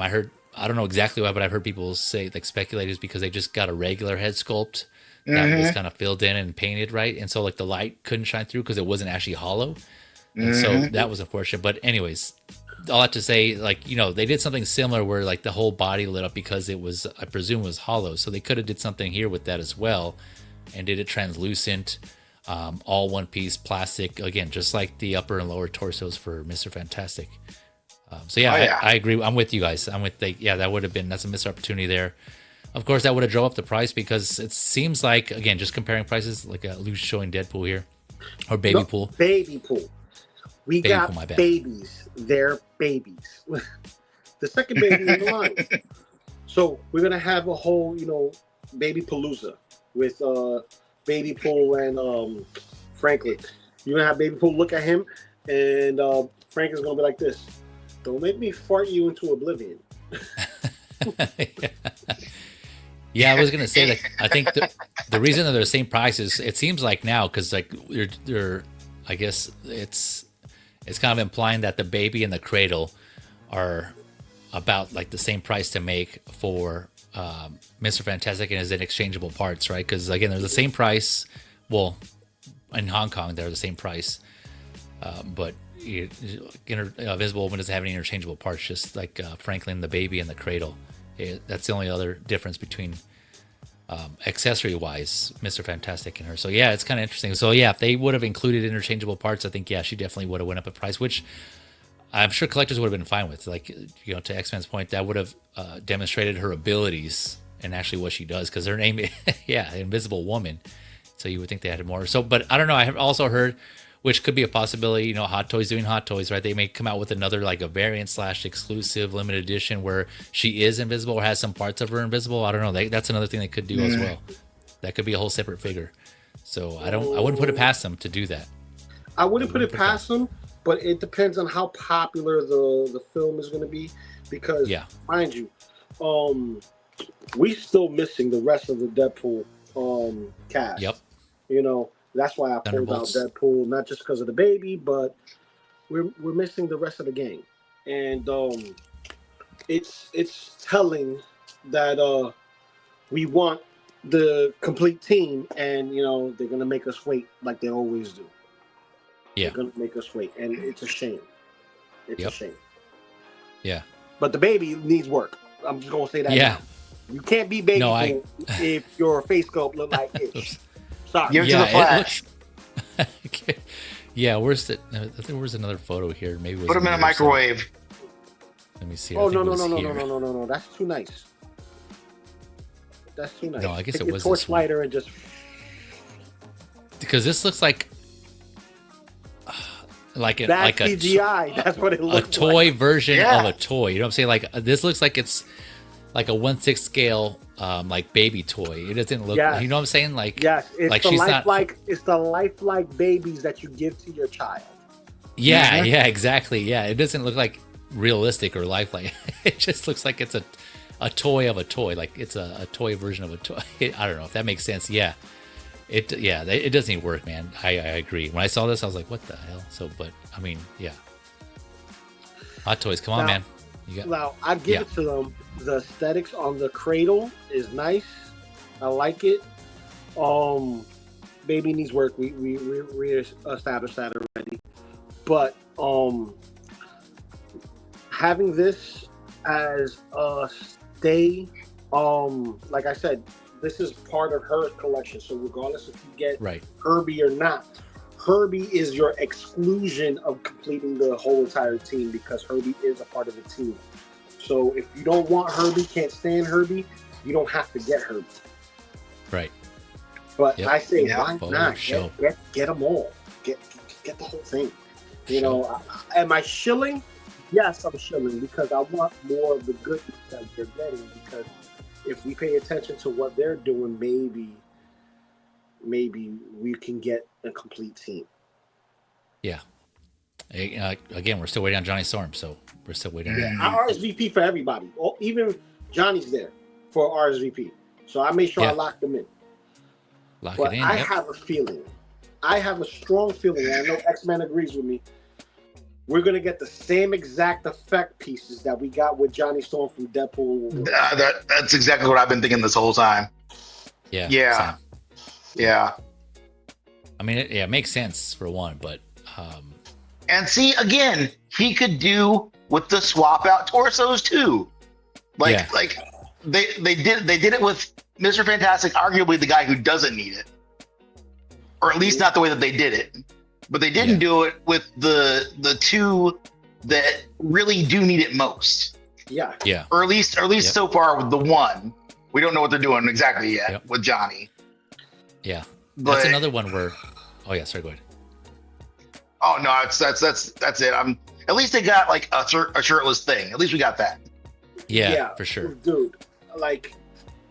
don't know exactly why, but I've heard people say like speculators because they just got a regular head sculpt that was kind of filled in and painted right, and so like the light couldn't shine through because it wasn't actually hollow, and so that was unfortunate. But anyways, all that to say, like they did something similar where like the whole body lit up because it was, I presume, was hollow. So they could have did something here with that as well, and did it translucent, all one piece plastic again, just like the upper and lower torsos for Mr. Fantastic. So yeah, I agree. I'm with you guys. That would have been, that's a missed opportunity there. Of course, that would have drove up the price because it seems like, again, just comparing prices, like Lou's showing Deadpool here or Baby Pool. Baby Pool. We Baby got Pool, my bad. babies. They're babies. The second baby in the line. So we're gonna have a whole, baby palooza with Baby Pool and Franklin. You're gonna have Baby Pool look at him, and Franklin's gonna be like this. Don't make me fart you into oblivion. Yeah, I was gonna say that. I think the reason that they're the same prices, it seems like now, because like they're, I guess it's kind of implying that the baby and the cradle are about like the same price to make for Mr. Fantastic and his interchangeable parts, right? Because again, they're the same price. Well, in Hong Kong, they're the same price, but Invisible Woman doesn't have any interchangeable parts, just like Franklin, the baby, and the cradle. That's the only other difference between accessory wise Mr. Fantastic and her. So yeah, it's kind of interesting. So yeah, if they would have included interchangeable parts, I think she definitely would have went up in price, which I'm sure collectors would have been fine with. Like, to X-Men's point, that would have demonstrated her abilities and actually what she does, because her name Invisible Woman, so you would think they had more. So but I don't know, I have also heard, which could be a possibility, Hot Toys doing Hot Toys, right? They may come out with another, like a variant / exclusive limited edition where she is invisible or has some parts of her invisible. I don't know. That's another thing they could do as well. That could be a whole separate figure. So I wouldn't put it past them to do that. I wouldn't put it past them, but it depends on how popular the film is going to be. Because, mind you, we still missing the rest of the Deadpool cast. Yep. That's why I pulled out Deadpool, not just because of the baby, but we're missing the rest of the gang, and it's telling that we want the complete team, and they're gonna make us wait like they always do. Yeah, they're gonna make us wait, and it's a shame. It's a shame. Yeah, but the baby needs work. I'm just gonna say that. Yeah. You can't be baby No, Boom if your face sculpt look like Ish. Sorry. Give it to Yeah, the Flash. Okay. Yeah, where's the? I think there was another photo here. Maybe it was Put him in a here, so- microwave. Let me see. I Oh think no it no was no no here. no no no no! That's too nice. That's too nice. No, I guess Take it your was torch this one. lighter and just. Because this looks like That's like a CGI. That's what it a looks toy like. version Yeah. of a toy. You know what I'm saying? Like this looks like it's like a 1/6 scale like baby toy. It doesn't look. Yes. You know what I'm saying? Like Yes, it's like the she's not. it's the lifelike babies that you give to your child. Yeah, Mhm. yeah, exactly. Yeah, it doesn't look like realistic or lifelike. It just looks like it's a toy of a toy. Like it's a toy version of a toy. I don't know if that makes sense. Yeah. It doesn't even work, man. I agree. When I saw this, I was like, what the hell? So, but I mean, yeah. Hot Toys, come on, Now- man. You got Now, I give Yeah. it to them. The aesthetics on the cradle is nice. I like it. Baby needs work. We established that already. But having this as a stay, like I said, this is part of her collection. So regardless if you get right. Herbie or not, Herbie is your exclusion of completing the whole entire team because Herbie is a part of the team. So if you don't want Herbie, can't stand Herbie, you don't have to get Herbie. Right. But Yep. I say, Yeah. why For not? sure. Get them all. Get the whole thing. You know, am I shilling? Yes, I'm shilling because I want more of the goodness that they're getting. Because if we pay attention to what they're doing, maybe we can get a complete team. Yeah. Again, we're still waiting on Johnny Storm, so we're still waiting. Yeah. I RSVP for everybody. Oh, even Johnny's there for RSVP. So I made sure Yeah. I locked them in. Lock But it in. I Yep. have a feeling. I have a strong feeling, and I know X-Men agrees with me. We're going to get the same exact effect pieces that we got with Johnny Storm from Deadpool. That's exactly what I've been thinking this whole time. Yeah. Yeah. same. Yeah. I mean, it makes sense for one, but And see, again, he could do with the swap out torsos too. Like, Yeah. like they did it with Mr. Fantastic, arguably the guy who doesn't need it, or at least not the way that they did it. But they didn't Yeah. do it with the two that really do need it most, Yeah. yeah. or at least Yep. so far with the one. We don't know what they're doing exactly yet Yep. with Johnny. Yeah. But That's another one where. Oh yeah. Sorry. Go ahead. oh no, that's it. I'm at least they got like a shirtless thing. At least we got that. Yeah, for sure. Dude, like,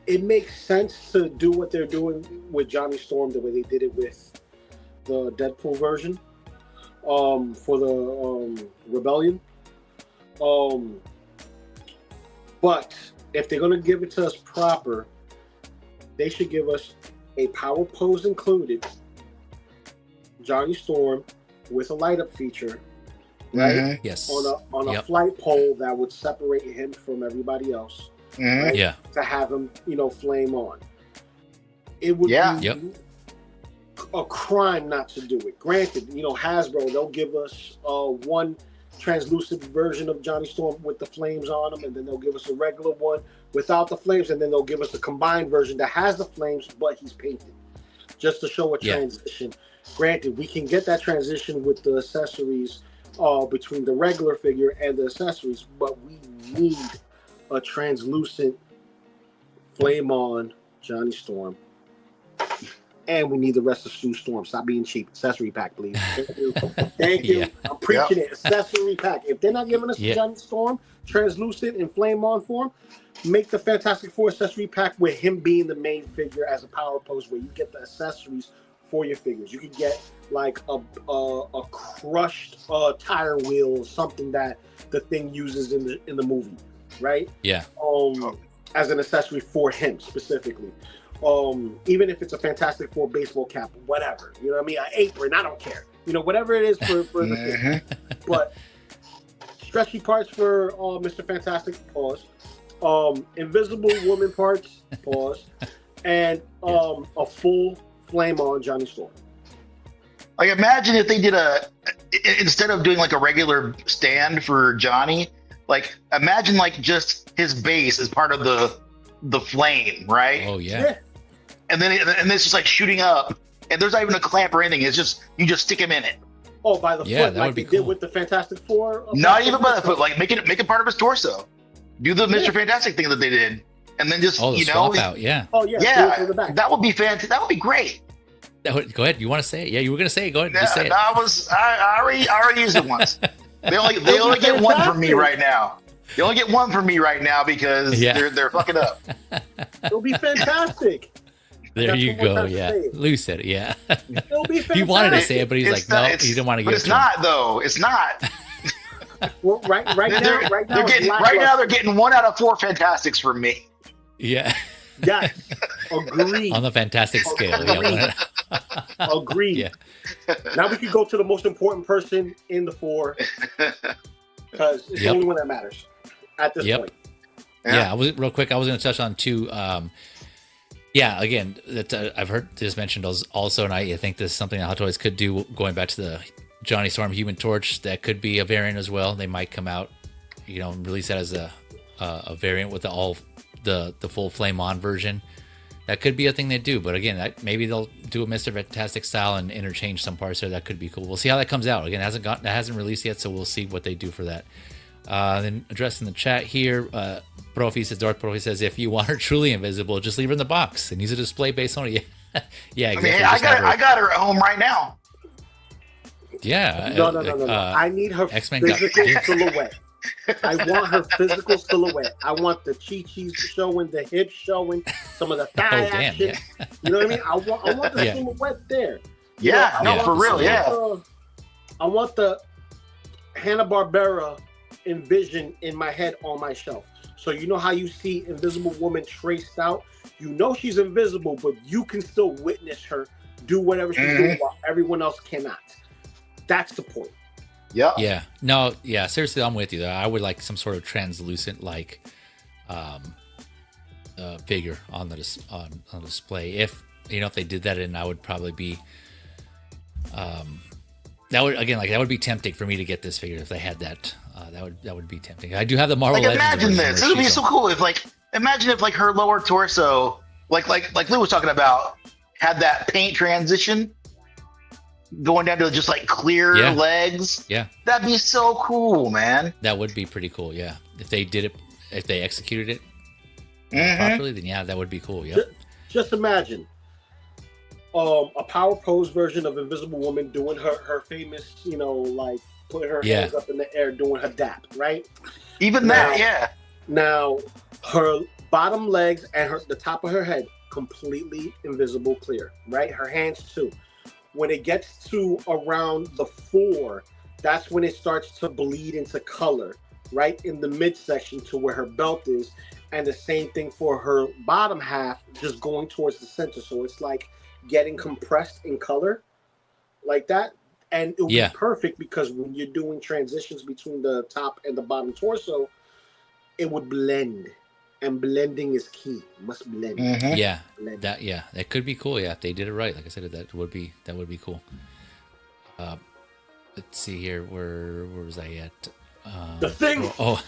it makes sense to do what they're doing with Johnny Storm the way they did it with the Deadpool version for the Rebellion. But if they're going to give it to us proper, they should give us a power pose included, Johnny Storm with a light up feature, right? Mhm. Yes. On a Yep. flight pole that would separate him from everybody else, Mhm. right? Yeah. To have him, flame on. It would Yeah. be Yep. a crime not to do it. Granted, Hasbro, they'll give us one translucent version of Johnny Storm with the flames on him, and then they'll give us a regular one without the flames, and then they'll give us a combined version that has the flames, but he's painted, just to show a Yeah. transition. Granted, we can get that transition with the accessories between the regular figure and the accessories, but we need a translucent flame on Johnny Storm. And we need the rest of Sue Storm. Stop being cheap. Accessory pack, please. Thank you. Thank you. Yeah. I'm preaching it. Accessory pack. If they're not giving us Yeah. Johnny Storm, translucent and flame on form, make the Fantastic Four accessory pack with him being the main figure as a power pose where you get the accessories for your figures. You can get like a crushed tire wheel, something that the Thing uses in the movie, right? Yeah. As an accessory for him specifically. Even if it's a Fantastic Four baseball cap, whatever. You know what I mean? An apron, I don't care. Whatever it is for the thing. Mhm. But stretchy parts for Mr. Fantastic, pause. Invisible Woman parts, pause. And a full flame on Johnny Storm. Like, imagine if they did instead of doing like a regular stand for Johnny, like imagine like just his base as part of the flame, right? Oh yeah. And then it's just like shooting up, and there's not even a clamp or anything. It's just you just stick him in it. Oh, by the Yeah, foot, that like would be they did cool. with the Fantastic Four. Not even by the foot, like make it part of his torso. Do the Mr. Yeah. Fantastic thing that they did, and then just Oh, the you know, swap out. Yeah. Oh yeah, do it yeah, from the back. that would be fantastic. That would be great. Go ahead. You want to say it? Yeah, you were gonna say it. Go ahead. Yeah, Just say it. I already used it once. They only get one from me right now. They only get one from me right now because Yeah. they're fucking up. It'll be fantastic. There That's you what we're go. trying to Yeah. say. Lou said it. Yeah. It'll be fantastic. He wanted to say it, but he's It's like, no, not- he it's- didn't want to But give it's it to him. not though. It's not. Well, right now, They're it's getting they're getting 1 out of 4 Fantastics from me. Yeah. Yes, agreed. On the fantastic scale. Yeah. Agreed. Yeah. Now we can go to the most important person in the 4 because it's the Yep. only one that matters at this Yep. point. Yeah, I was real quick. I was going to touch on too. Yeah, again, that I've heard this mentioned also, and I think this is something that Hot Toys could do. Going back to the Johnny Storm Human Torch, that could be a variant as well. They might come out, release that as a variant with the full Flame On version. That could be a thing they do. But again, maybe they'll do a Mr. Fantastic style and interchange some parts there. That could be cool. We'll see how that comes out. Again, that hasn't released yet, so we'll see what they do for that. Then addressing the chat here, Profi says, Dark Profi says, if you want her truly invisible, just leave her in the box and use a display based on it. Yeah, exactly. I mean, I got her at home right now. Yeah. No. I need her X-Men got- physical silhouette. I want her physical silhouette. I want the chi-chis showing, the hips showing, some of the thigh damn, action. yeah. You know what I mean? I want the Yeah. silhouette there. Yeah, I no, want for the real, yeah. silhouette, I want the Hanna-Barbera envision in my head on my shelf. So you know how you see Invisible Woman traced out? You know she's invisible, but you can still witness her do whatever she's doing while everyone else cannot. That's the point. Yep. Yeah. No, yeah, seriously, I'm with you there. I would like some sort of translucent figure on the on display. If they did that, and I would probably be that would be tempting for me to get this figure if they had that. That would be tempting. I do have the Marvel Like Legends imagine version this. where It would be she's so cool if imagine if her lower torso, like Lou was talking about, had that paint transition going down to just like clear Yeah. legs. Yeah. That'd be so cool, man. That would be pretty cool. Yeah, if they did it, if they executed it Mhm. properly, then yeah, that would be cool. Yeah. Just imagine a power pose version of Invisible Woman doing her famous, like putting her Yeah. hands up in the air doing her dap, right? Even that, yeah. Now her bottom legs and the top of her head completely invisible clear, right? Her hands too. When it gets to around the 4, that's when it starts to bleed into color, right in the midsection to where her belt is, and the same thing for her bottom half, just going towards the center. So it's like getting compressed in color, like that, and it would Yeah. be perfect because when you're doing transitions between the top and the bottom torso, it would blend, and blending is key. Must blend. Mhm. Yeah. blend. That could be cool. Yeah, if they did it right, like I said, that would be cool. Let's see here. Where was I at? The Thing. Oh,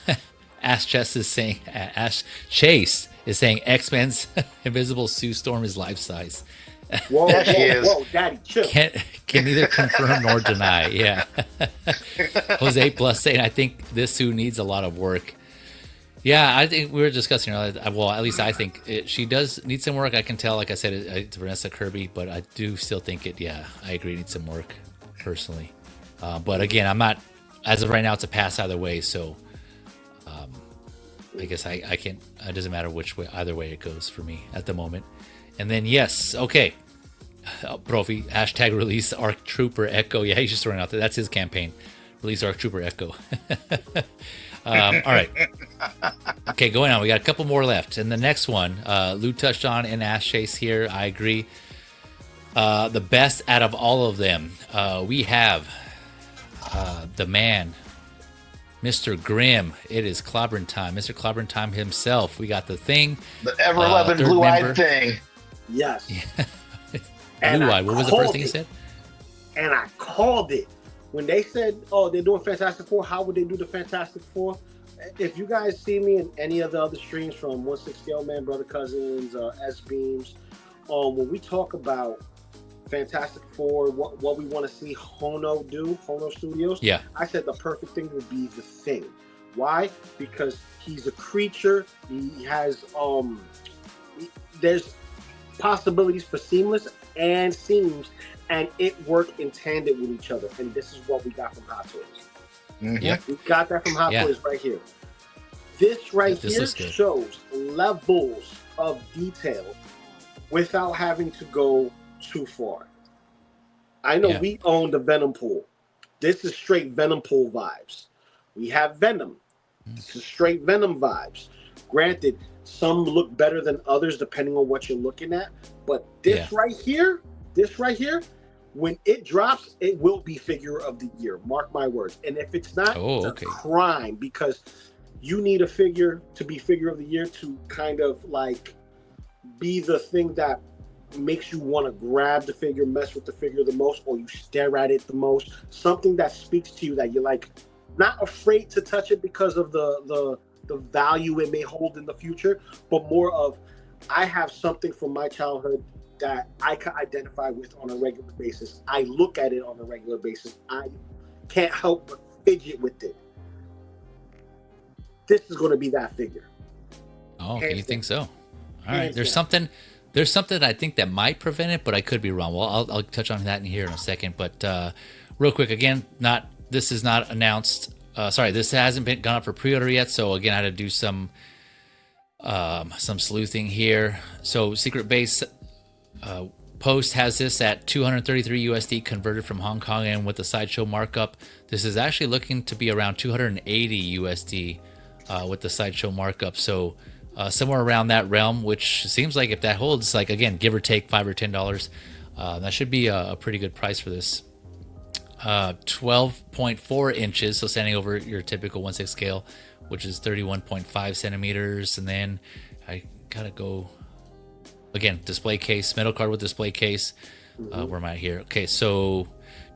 Ash Chess is saying. Ash Chase is saying X-Men's Invisible Sue Storm is life size. Whoa, There she is. whoa, Daddy, chill. Can neither confirm nor deny. Yeah. Jose Plus saying, I think this Sue needs a lot of work. Yeah, I think we were discussing. Well, at least I think she does need some work. I can tell. Like I said, it's Vanessa Kirby, but I do still think it. Yeah, I agree. It needs some work, personally. But again, I'm not. As of right now, it's a pass either way. So, I guess I can't. It doesn't matter which way, either way it goes for me at the moment. And then yes, okay. Profi hashtag release Arc Trooper Echo. Yeah, he's just throwing it out there. That's his campaign. Release Arc Trooper Echo. All right. Okay, going on. We got a couple more left. And the next one, Lou touched on in Ash Chase here. I agree. The best out of all of them, we have the man, Mr. Grimm. It is Clobbering Time. Mr. Clobbering Time himself. We got the Thing. The ever-loving third blue-eyed member. Thing. Yes. And Blue I Eye. What was the called first thing you it. said? And I called it when they said, "Oh, they're doing Fantastic Four. How would they do the Fantastic Four?" if you guys see me in any of the other streams from 160 Man, Brother Cousins, S Beams, when we talk about Fantastic Four, what we want to see Hono Studios. Yeah. I said the perfect thing would be The Thing. Why? Because he's a creature. He has there's possibilities for seamless and seams, and it worked in tandem with each other. And this is what we got from Hot Toys. Mm-hmm. Yeah. We got that from Hot Toys right here. This here shows levels of detail without having to go too far. I know we own the Venom pool. This is straight Venom pool vibes. We have Venom. This is straight Venom vibes. Granted, some look better than others depending on what you're looking at. But this right here, when it drops, it will be figure of the year. Mark my words. And if it's not, it's a crime, because you need a figure to be figure of the year to kind of like be the thing that makes you want to grab the figure, mess with the figure the most, or you stare at it the most. Something that speaks to you, that you're like not afraid to touch it because of the value it may hold in the future, but more of, I have something from my childhood that I can identify with on a regular basis. I look at it on a regular basis. I can't help but fidget with it. This is going to be that figure. Oh, okay, you think so? All right. There's something I think that might prevent it, but I could be wrong. Well, I'll touch on that in here in a second. But real quick, again, this is not announced. This hasn't been gone up for pre-order yet. So again, I had to do some sleuthing here. So Secret Base Post has this at 233 USD converted from Hong Kong, and with the Sideshow markup, this is actually looking to be around 280 USD with the Sideshow markup. So somewhere around that realm, which seems like if that holds, like again, give or take $5 or $10, that should be a pretty good price for this. 12.4 inches, so standing over your typical 1/6 scale, which is 31.5 centimeters. And then I gotta go again, display case, metal card with display case. Where am I here? Okay, so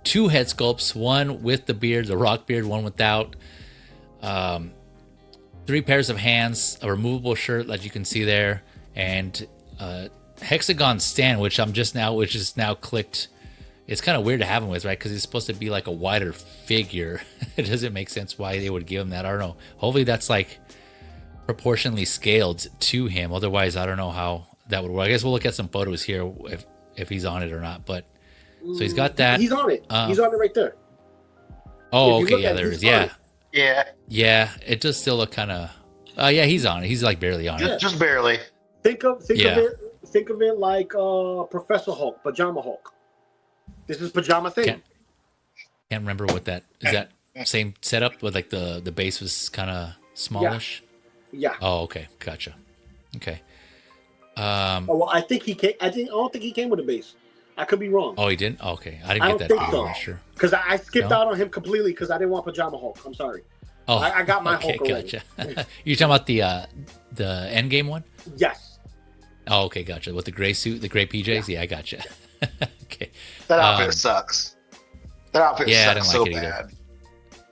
2 head sculpts, one with the beard, the rock beard, one without. 3 pairs of hands, a removable shirt that you can see there, and hexagon stand, which is now clicked. It's kind of weird to have him with, right? Because he's supposed to be like a wider figure. It doesn't make sense why they would give him that. I don't know. Hopefully that's like proportionally scaled to him. Otherwise, I don't know how that would work. I guess we'll look at some photos here if he's on it or not. But so he's got that. He's on it. He's on it right there. Oh, okay. Yeah, there it is. Yeah. Yeah. Yeah. It does still look kind of. Yeah, he's on it. He's like barely on it. Just barely. Think of it like Professor Hulk, Pajama Hulk. This is Pajama Thing. Can't remember what that is. That same setup with like the base was kind of smallish. Yeah. Oh, okay, gotcha. Okay. Well, I think he came. I don't think he came with a base. I could be wrong. Oh, he didn't. Oh, okay, I didn't get that. Think so. I'm not sure. Because I skipped out on him completely because I didn't want Pajama Hulk. I'm sorry. Oh, I got my Hulk already. Gotcha. You're talking about the Endgame one? Yes. Oh, okay, gotcha. With the gray suit, the gray PJs. Yeah, I gotcha. Okay. That outfit sucks. That outfit sucks I didn't so like it bad.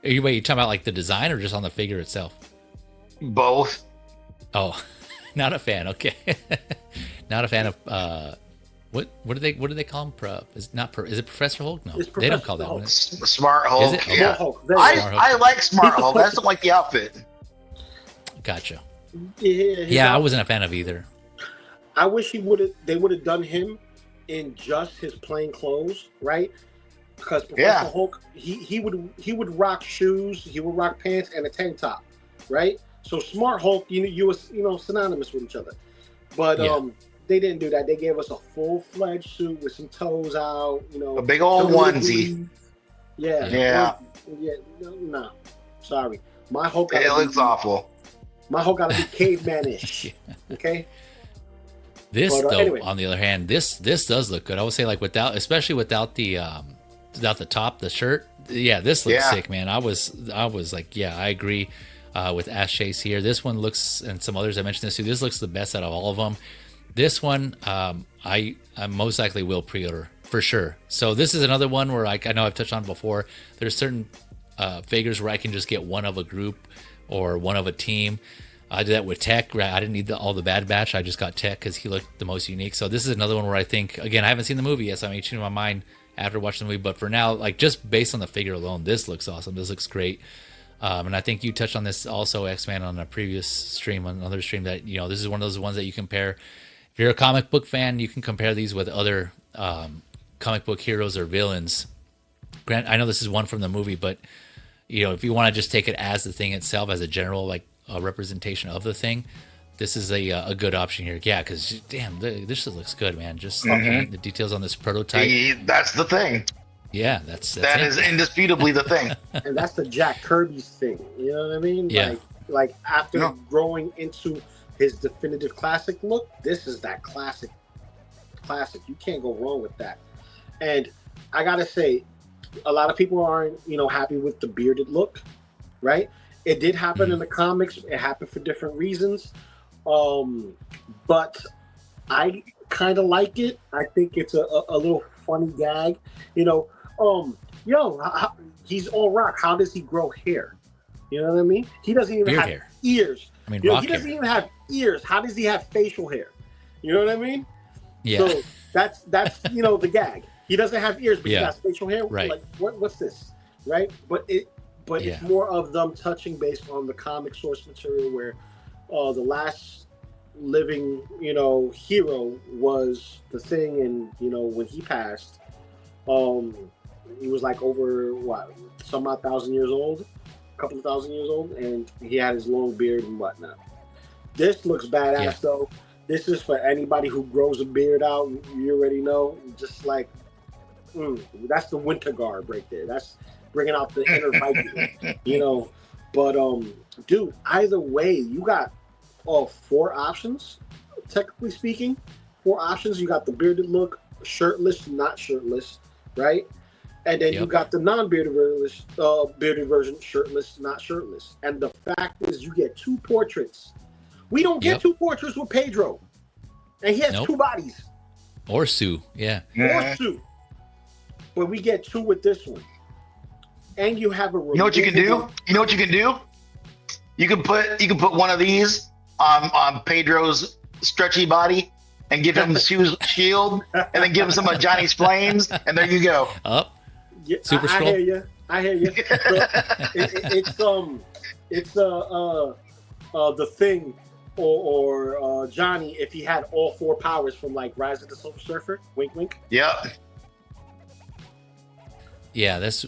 Either. You talking about like the design or just on the figure itself? Both. Oh, not a fan. Okay. Not a fan of what do they call him? Is it Professor Hulk? No, they don't call that one. Smart Hulk. Is it? Okay. Yeah. Hulk. I like Smart Hulk. I just don't like the outfit. Gotcha. Yeah, I wasn't a fan of either. I wish they would have done him in just his plain clothes, right? Because Professor Hulk, he would rock shoes, he would rock pants and a tank top, right? So Smart Hulk, you was synonymous with each other, but they didn't do that. They gave us a full-fledged suit with some toes out, a big old onesie. Yeah. No, sorry, my Hulk. It looks awful. My Hulk got to be caveman-ish. Okay. This anyway. On the other hand, this does look good. I would say like especially without the top, the shirt. Yeah, this looks sick, man. I was like, I agree with Ash Chase here. This one looks, and some others I mentioned this too. This looks the best out of all of them. This one, I most likely will pre-order for sure. So this is another one where I know I've touched on before. There's certain figures where I can just get one of a group or one of a team. I did that with Tech. I didn't need all the Bad Batch. I just got Tech because he looked the most unique. So this is another one where I think, again, I haven't seen the movie yet, so I'm changing my mind after watching the movie. But for now, like just based on the figure alone, this looks awesome. This looks great. And I think you touched on this also, X-Man, on a previous stream, on another stream, that, you know, this is one of those ones that you compare. If you're a comic book fan, you can compare these with other comic book heroes or villains. Grant, I know this is one from the movie, but, you know, if you want to just take it as the thing itself, as a general, like, a representation of the thing, this is a good option here. Yeah, because damn, this just looks good, man. Just the details on this prototype. That's the thing. Yeah, that is indisputably the thing. And that's the Jack Kirby's thing. You know what I mean? Yeah. Like after growing into his definitive classic look, this is that classic. You can't go wrong with that. And I gotta say, a lot of people aren't, you know, happy with the bearded look, right? It did happen in the comics. It happened for different reasons. But I kind of like it. I think it's a little funny gag. You know, he's all rock. How does he grow hair? You know what I mean? He doesn't even have ears. I mean, he doesn't even have ears. How does he have facial hair? You know what I mean? Yeah. So that's you know, the gag. He doesn't have ears, but he has facial hair. Right. Like what's this? Right? But it's more of them touching based on the comic source material, where the last living, you know, hero was the Thing, and you know, when he passed, he was like over some odd thousand years old, a couple of thousand years old, and he had his long beard and whatnot. This looks badass though. This is for anybody who grows a beard out. You already know, just like that's the winter garb right there. That's bringing out the inner Viking, you know. But dude, either way, you got 4 options. Technically speaking, 4 options. You got the bearded look, shirtless, not shirtless, right? And then you got the non-bearded bearded version, shirtless, not shirtless. And the fact is, you get 2 portraits. We don't get 2 portraits with Pedro, and he has 2 bodies. Or Sue, or Sue. But we get 2 with this one. And you have a. You know what you can do? You can put one of these on Pedro's stretchy body and give him the shield, and then give him some of Johnny's flames, and there you go. Yeah, Super Scroll. I hear you. So it's the Thing or Johnny, if he had all 4 powers from like Rise of the Silver Surfer. Wink, wink. Yep. This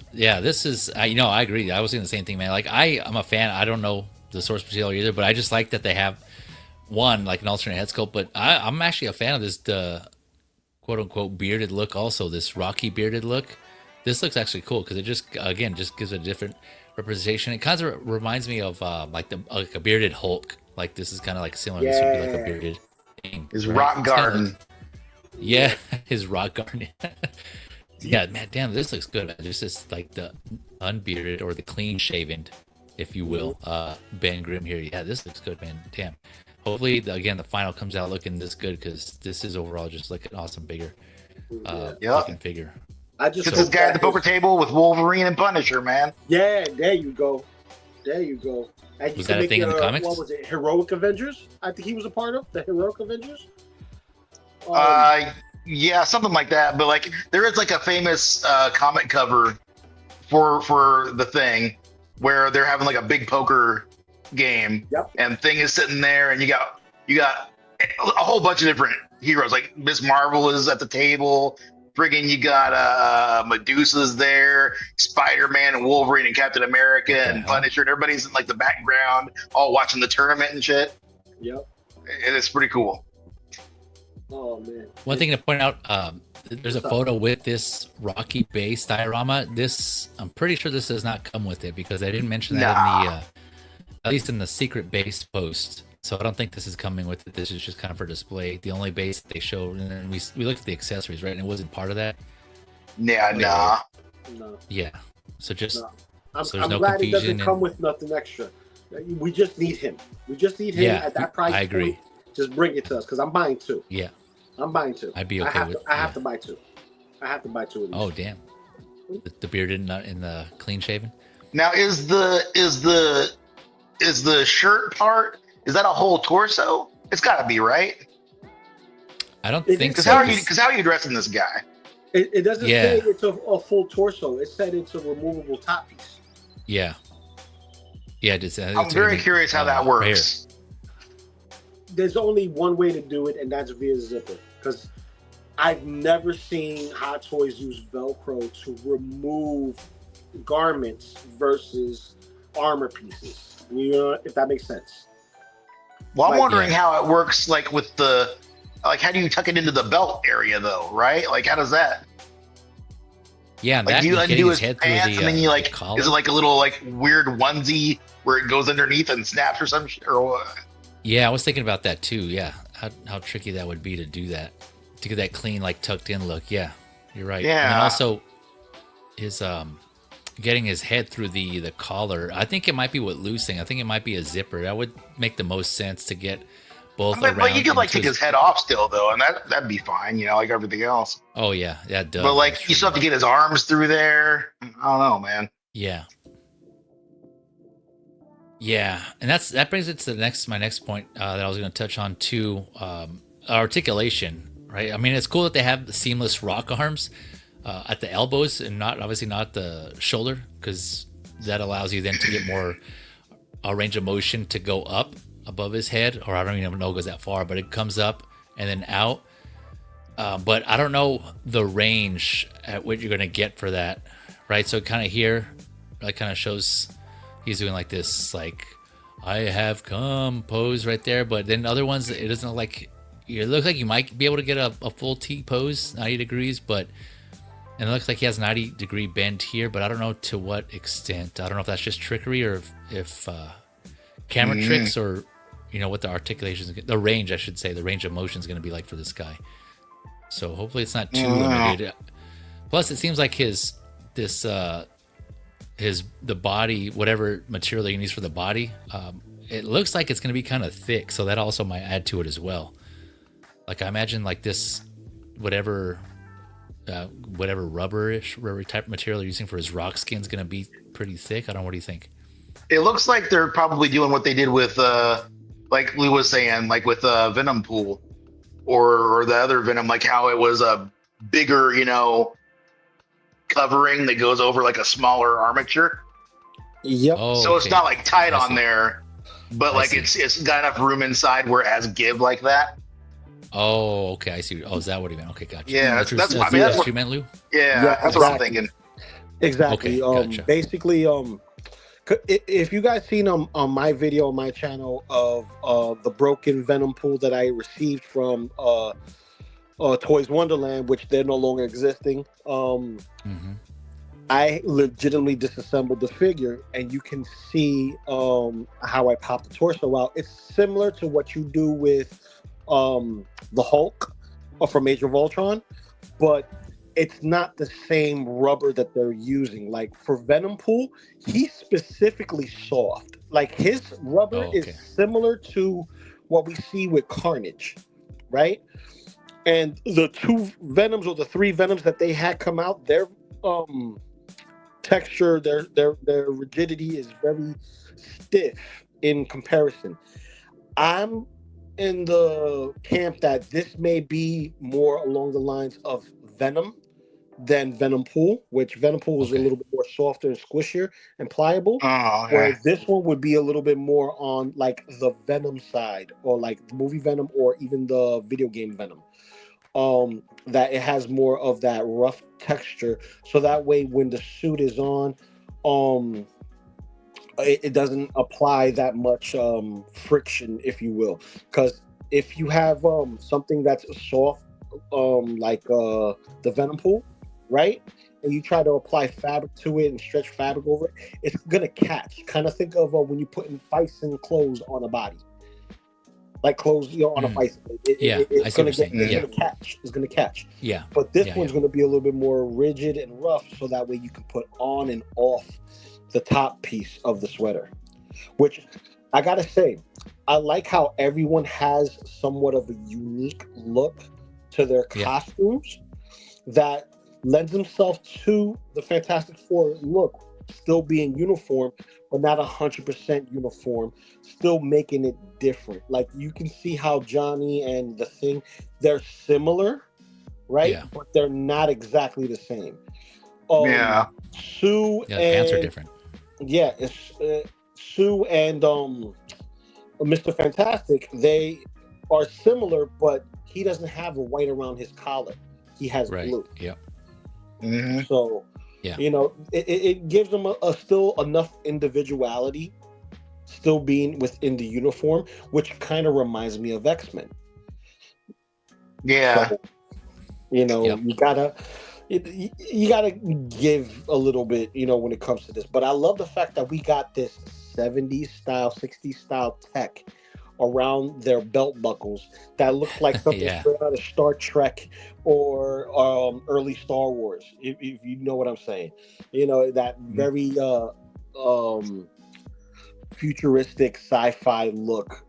is, you know, I agree. I was saying the same thing, man. Like, I'm a fan. I don't know the source material either, but I just like that they have one, like an alternate head sculpt. But I'm actually a fan of this, quote unquote, bearded look. Also, this Rocky bearded look. This looks actually cool because it just gives it a different representation. It kind of reminds me of like a bearded Hulk. Like, this is kind of like similar. This would be like a bearded thing. His rock garden. His rock garden. Yeah, man, damn, this looks good, man. This is like the unbearded or the clean shaven, if you will, Ben Grimm here. Yeah, this looks good, man. Damn. Hopefully, the final comes out looking this good, because this is overall just like an awesome bigger looking figure. I just this guy at the poker table with Wolverine and Punisher, man. Yeah, there you go. And you was that a thing in the comics? What was it? Heroic Avengers? I think he was a part of the Heroic Avengers. Yeah, something like that. But like, there is like a famous comic cover for the Thing where they're having like a big poker game, and Thing is sitting there, and you got a whole bunch of different heroes. Like Miss Marvel is at the table. Friggin', you got Medusa's there, Spider-Man and Wolverine and Captain America and Punisher, and everybody's in like the background, all watching the tournament and shit. Yep, and it's pretty cool. Oh man! One thing to point out, there's a photo with this Rocky base diorama. This, I'm pretty sure this does not come with it, because they didn't mention that in the, at least in the secret base post. So I don't think this is coming with it. This is just kind of for display. The only base that they showed, and then we looked at the accessories, right? And it wasn't part of that. Yeah, no. Yeah. So just so there's I'm no glad it confusion. doesn't come with nothing extra. We just need him. We just need him at that price. I agree. Point. Just bring it to us, because I'm buying 2. Yeah. I'm buying 2. I'd be okay with. I have to buy 2. I have to buy 2 of these. Oh damn! The bearded in the clean shaven. Now is the is the shirt part? Is that a whole torso? It's got to be, right? I don't It think is- so. Because how are you dressing this guy? It doesn't Yeah. say it's a full torso. It said it's a removable top piece. Yeah. Yeah, just, I'm very curious how that works. There's only one way to do it, and that's via zipper. Because I've never seen Hot Toys use Velcro to remove garments versus armor pieces. You know, if that makes sense. Well, I'm Like, wondering yeah. how it works, like with the, like, how do you tuck it into the belt area though, right? Like, how does that? Yeah, Like, that do you getting undo his his head through pants the, and then you the like, collar. is it like a little like weird onesie where it goes underneath and snaps or some shit, or what? Yeah, I was thinking about that too. Yeah, how tricky that would be to do that, to get that clean, like tucked in look. Yeah, you're right. And then Yeah. also his getting his head through the collar. I think it might be what Lou's saying. I think it might be a zipper. That would make the most sense to get both around. But you could like into take his head off still though, and that'd be fine, you know, like everything else. Oh yeah, that does. But like, That's you still have to get his arms through there. I don't know, man. Yeah. Yeah, and that brings it to my next point that I was going to touch on too, articulation. Right. I mean, it's cool that they have the seamless rock arms at the elbows and obviously not the shoulder, because that allows you then to get more range of motion to go up above his head, or I don't even know it goes that far, but it comes up and then out. But I don't know the range at what you're going to get for that. Right. So kind of here, that kind of shows he's doing like this, like, I have come pose right there. But then other ones, it doesn't look like, it looks like you might be able to get a full T pose, 90 degrees, and it looks like he has 90-degree bend here, but I don't know to what extent. I don't know if that's just trickery or if camera tricks, or, you know, what the articulation is, the range, I should say, the range of motion is going to be like for this guy. So hopefully it's not too limited. Plus, it seems like the body, whatever material he needs for the body, it looks like it's going to be kind of thick, so that also might add to it as well. Like, I imagine like this, whatever rubber type material they're using for his rock skin is going to be pretty thick. I don't know, what do you think? It looks like they're probably doing what they did with, like Lou was saying, like with Venom Pool, or the other Venom, like how it was a bigger, you know, covering that goes over like a smaller armature. Yep. Oh, So it's okay. not like tight I on see. there, but I like see. it's got enough room inside where it has give like that. Oh, okay. I see. Oh, is that what he meant? Okay, gotcha. Yeah, that's that's what I mean, that's what- you meant, Lou. Yeah, Yeah, that's what I'm exactly. thinking. Exactly. Okay, gotcha. Basically, if you guys seen on my video on my channel of the broken Venom pool that I received from Toys Wonderland, which they're no longer existing, Mm-hmm. I legitimately disassembled the figure, and you can see how I pop the torso out. It's similar to what you do with the Hulk from Age of Ultron, but it's not the same rubber that they're using. Like for Venom Pool, he's specifically soft. Like his rubber Oh, okay. is similar to what we see with Carnage, right? And the two Venoms or the three Venoms that they had come out, their texture, their rigidity is very stiff in comparison. I'm in the camp that this may be more along the lines of Venom than Venom Pool, which Venom Pool is a Okay. little bit more softer and squishier and pliable. Oh, okay. Whereas this one would be a little bit more on like the Venom side, or like the movie Venom, or even the video game Venom. That it has more of that rough texture, so that way when the suit is on, it doesn't apply that much friction, if you will. Because if you have something that's soft, like the Venom Pool, right? And you try to apply fabric to it and stretch fabric over it, it's gonna catch. Kind of think of when you putting Fison clothes on a body, like clothes, you know, on a bicycle. Yeah, I It's see what gonna you're saying. it's Yeah. gonna catch. It's gonna catch. Yeah. But this Yeah, one's yeah. going to be a little bit more rigid and rough, so that way you can put on and off the top piece of the sweater. Which I gotta say, I like how everyone has somewhat of a unique look to their Yeah. costumes that lends themselves to the Fantastic Four look still being uniform, but not 100% uniform, still making it different. Like you can see how Johnny and the Thing, they're similar, right? Yeah. But they're not exactly the same. Yeah. Sue Yeah, the pants are and different. yeah, it's, Sue and Mr. Fantastic, they are similar, but he doesn't have a white around his collar. He has Right. blue. Yep. Mm-hmm. So, Yeah. you know, it gives them a still enough individuality, still being within the uniform, which kind of reminds me of X-Men. Yeah. So, you know, Yep. you gotta give a little bit, you know, when it comes to this. But I love the fact that we got this 70s style, 60s style tech around their belt buckles that looks like something Yeah. straight out of Star Trek or early Star Wars, if you know what I'm saying. You know, that very futuristic sci-fi look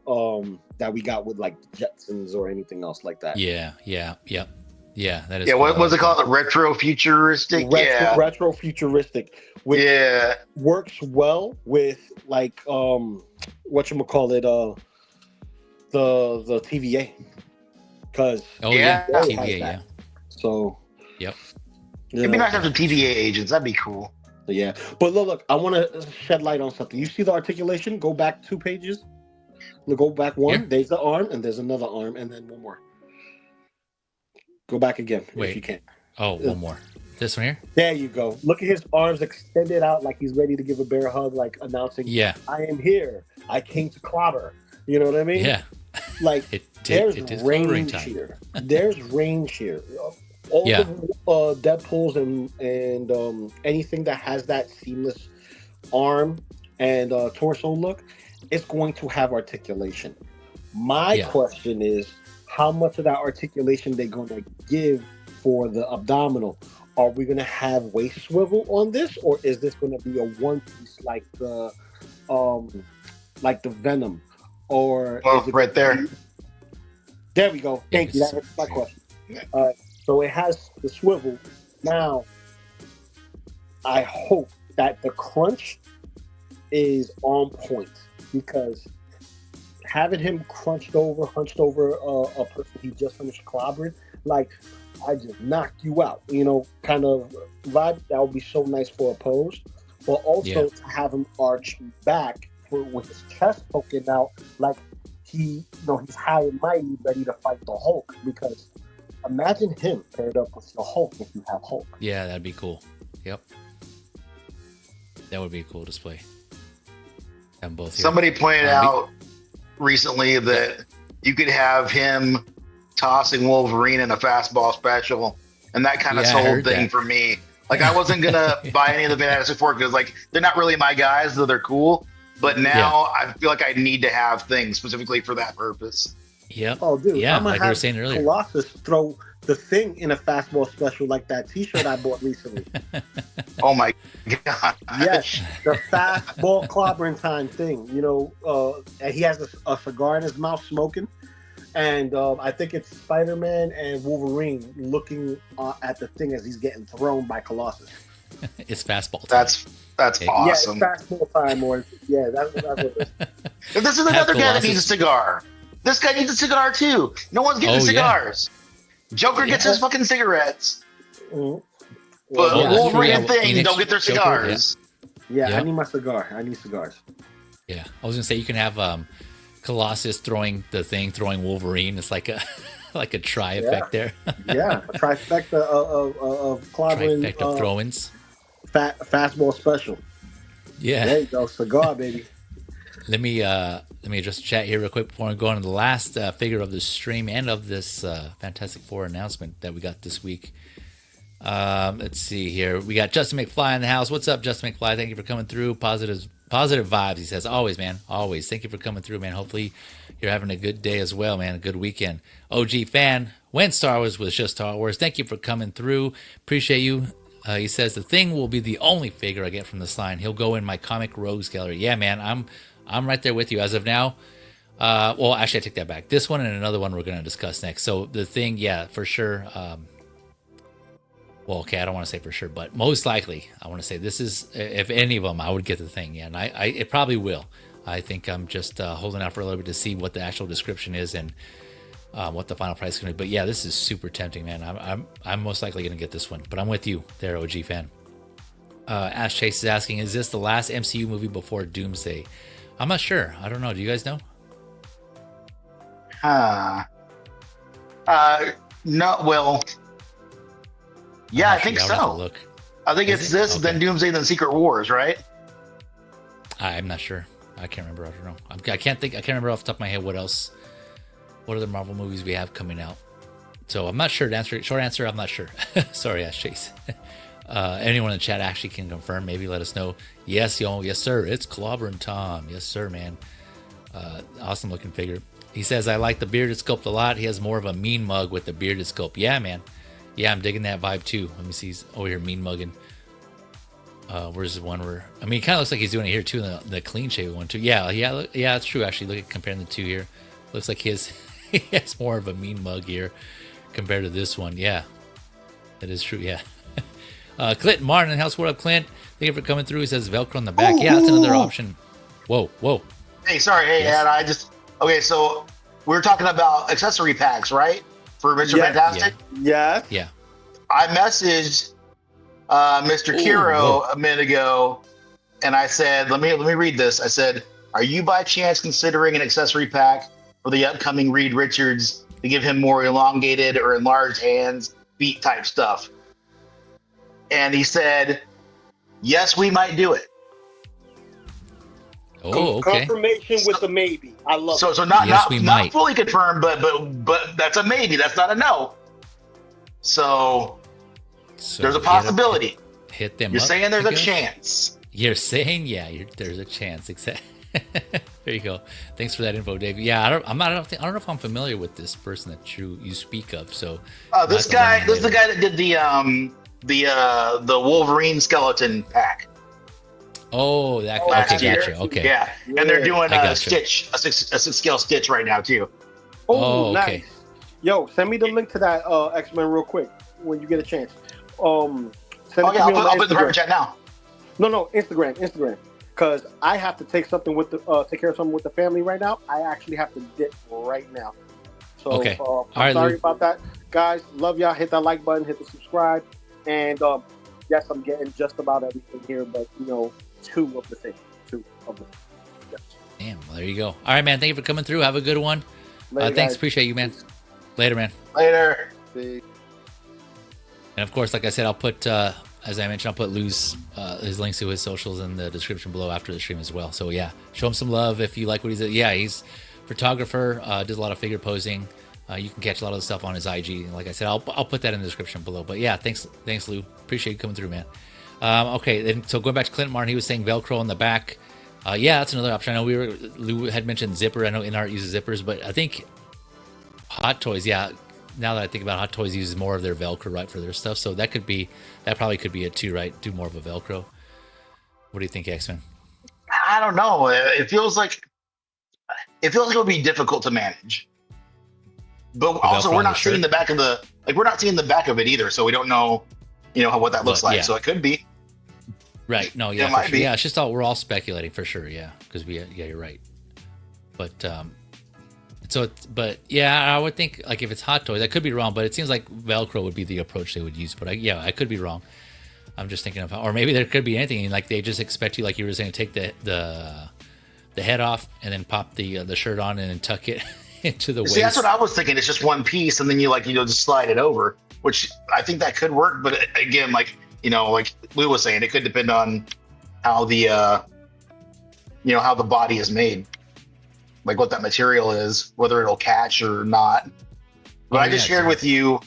that we got with like Jetsons or anything else like that. Yeah. Yeah. Yep. Yeah. That is. Yeah. cool. What I was it like called? that. Retro futuristic. Yeah. Retro futuristic, which Yeah. works well with like whatchamacallit, the TVA, because Oh yeah. Yeah. They has TVA. that. Yeah. So Yep. you It'd be know, nice to have some TVA agents. That'd be cool. yeah. But look, I want to shed light on something. You see the articulation? Go back 2 pages. Go back one. Here? There's the arm, and there's another arm, and then one more. Go back again Wait. if you can. Oh, one more. This one here. There you go. Look at his arms extended out like he's ready to give a bear hug, like announcing, Yeah. "I am here. I came to clobber." You know what I mean? Yeah. Like It there's is range coloring time. here. There's range here. All Yeah. the Deadpools and anything that has that seamless arm and torso look, it's going to have articulation. My Yeah. question is, how much of that articulation they're going to give for the abdominal? Are we going to have waist swivel on this, or is this going to be a one piece like the Venom? Or Oh, is it right there. There we go. Thank you. That answers my question. So it has the swivel. Now, I hope that the crunch is on point, because having him hunched over a person he just finished clobbering, like, I just knocked you out, you know, kind of vibe. That would be so nice for a pose. But also to have him arch back with his chest poking out, like he's high and mighty, ready to fight the Hulk. Because imagine him paired up with your Hulk if you have Hulk. Yeah, that'd be cool. Yep. That would be a cool display. Have them both here. Somebody pointed out recently that you could have him tossing Wolverine in a fastball special, and that kind of Yeah, I sold heard thing that. for me. Like, I wasn't gonna buy any of the Fantastic Four because, like, they're not really my guys, though they're cool. But now I feel like I need to have things specifically for that purpose. Yep. Oh, dude, Yeah, I'm gonna like we were have saying earlier. Colossus throw the Thing in a fastball special like that T-shirt I bought recently. Oh my god! Yes, the fastball clobbering time thing. You know, and he has a cigar in his mouth smoking, and I think it's Spider-Man and Wolverine looking at the Thing as he's getting thrown by Colossus. It's fastball time. That's Hey. awesome. Yeah, it's fastball time, or yeah, that's what it is. If this is another guy that Colossus. needs a cigar. This guy needs a cigar too. No one's getting Oh, yeah. cigars. Joker gets Yeah. his fucking cigarettes, Mhm. but Yeah, that's true. Wolverine Yeah, and Thing Phoenix, don't get their Joker, cigars. Yeah, Yeah. I need my cigar. I need cigars. Yeah, I was gonna say you can have Colossus throwing Wolverine. It's like a like a tri effect there. Yeah, a trifecta of clobbering Trifecta of throw-ins. fastball special. Yeah. There you go, cigar, baby. Let me address the chat here real quick before I go on to the last figure of the stream and of this Fantastic Four announcement that we got this week. Let's see here. We got Justin McFly in the house. What's up, Justin McFly? Thank you for coming through. Positive vibes. He says, always, man. Always. Thank you for coming through, man. Hopefully you're having a good day as well, man. A good weekend. OG fan. When Star Wars was just Star Wars. Thank you for coming through. Appreciate you. He says the Thing will be the only figure I get from this line. He'll go in my comic rogues gallery. Yeah, man. I'm right there with you as of now. Well, actually, I take that back. This one and another one we're going to discuss next. So the Thing, yeah, for sure. Well, okay, I don't want to say for sure, but most likely, I want to say this is, if any of them, I would get the thing. Yeah, and it probably will. I think I'm just holding out for a little bit to see what the actual description is and what the final price is going to be. But yeah, this is super tempting, man. I'm most likely going to get this one, but I'm with you there, OG fan. Ash Chase is asking, is this the last MCU movie before Doomsday? I'm not sure. I don't know. Do you guys know? No, well, yeah, I think Actually, I'll have so. to look. I think Is it's it? this, Okay. then Doomsday, then Secret Wars, right? I'm not sure. I can't remember. I don't know. I can't remember off the top of my head what else. What other Marvel movies we have coming out? So I'm not sure. Short answer, I'm not sure. Sorry, Ash Chase. Anyone in the chat actually can confirm. Maybe let us know. Yes, yes, sir. It's Clobbering Tom. Yes, sir, man. Awesome looking figure. He says, I like the bearded sculpt a lot. He has more of a mean mug with the bearded sculpt. Yeah, man. Yeah, I'm digging that vibe too. Let me see. He's over here mean mugging. Where's the one where, I mean, it kind of looks like he's doing it here too, in the clean shave one too. Yeah, it's true. Actually, look at comparing the two here. Looks like he has more of a mean mug here compared to this one. Yeah, that is true. Yeah. Clinton Martin in the house. What up, Clint? Thank you for coming through. He says Velcro on the back. Yeah, that's another option. Whoa. Hey, sorry. Hey, Yes. okay, so we were talking about accessory packs, right? For Mr. Fantastic? Yeah. Yeah. I messaged Mr. Kiro a minute ago, and I said, let me read this. I said, are you by chance considering an accessory pack for the upcoming Reed Richards to give him more elongated or enlarged hands, feet type stuff? And he said, yes, we might do it. Oh, okay. Confirmation with a maybe. I love it. So not Yes, we might. fully confirmed, but that's a maybe. That's not a no. So there's a possibility. Hit them. You're up, saying there's I a guess? chance. You're saying, there's a chance. Exactly. There you go. Thanks for that info, Dave. Yeah, I don't know if I'm familiar with this person that you speak of. So This is the guy that did the Wolverine skeleton pack. Oh, that. Last Okay, year. gotcha. Okay. Yeah, and they're doing I a gotcha. Stitch, a six scale Stitch right now too. Oh, nice. okay. Yo, send me the link to that X-Men real quick when you get a chance. Send it Oh to yeah, me I'll on put the private Instagram. chat now. No, Instagram. Because I have to take something with take care of something with the family right now. I actually have to dip right now. So Okay. I'm All right, sorry Lou. about that, guys. Love y'all. Hit that like button. Hit the subscribe. And yes, I'm getting just about everything here, but two of the things. Yes. Damn. Well, there you go. All right, man. Thank you for coming through. Have a good one. Later, Thanks. guys. Appreciate you, man. Later, man. Later. See. And of course, like I said, I'll put, as I mentioned, I'll put Lou's his links to his socials in the description below after the stream as well. So yeah, show him some love if you like what he's. Yeah, he's a photographer. Does a lot of figure posing. You can catch a lot of the stuff on his IG. And like I said, I'll put that in the description below. But yeah, thanks, Lou. Appreciate you coming through, man. Okay, then so going back to Clinton Martin, he was saying Velcro on the back. Yeah, that's another option. I know Lou had mentioned zipper. I know InArt uses zippers, but I think Hot Toys, yeah. Now that I think about it, Hot Toys uses more of their Velcro, right, for their stuff. So that probably could be it too, right? Do more of a Velcro. What do you think, X-Men? I don't know. It feels like it would be difficult to manage. But also, Velcro we're on the not seeing shirt? the back of we're not seeing the back of it either, so we don't know, what that looks Well, like. yeah. So it could be. Right. No, It yeah, for might sure. be. Yeah, it's just we're all speculating for sure, yeah. Because you're right. But but yeah, I would think like if it's Hot Toys, I could be wrong, but it seems like Velcro would be the approach they would use. But I could be wrong. I'm just thinking of or maybe there could be anything like they just expect you, like you were saying, to take the head off and then pop the shirt on and then tuck it into the waist. See, that's what I was thinking. It's just one piece, and then you just slide it over, which I think that could work. But again, like Lou was saying, it could depend on how the how the body is made, like what that material is, whether it'll catch or not. But I just shared with you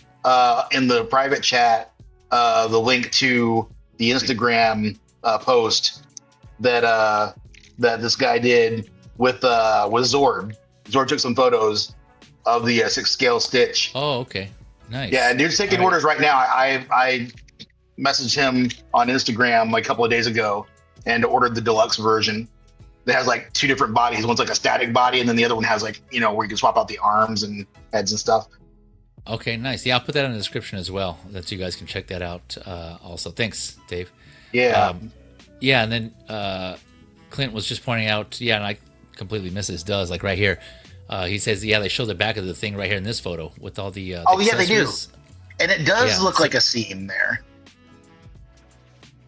in the private chat the link to the Instagram post that this guy did with Zord. Zord took some photos of the 6 scale Stitch. Oh, okay. Nice. Yeah, dude's taking All right. orders right now. I messaged him on Instagram like a couple of days ago and ordered the deluxe version that has like 2 different bodies. One's like a static body, and then the other one has like, where you can swap out the arms and heads and stuff. Okay, nice. Yeah, I'll put that in the description as well, that you guys can check that out. Also, thanks, Dave. Yeah. Yeah, and then Clint was just pointing out. Yeah, and I completely missed this. Does like right here. He says, yeah, they show the back of the thing right here in this photo with all the. Oh yeah, they do. And it does Yeah, look so- like a seam there.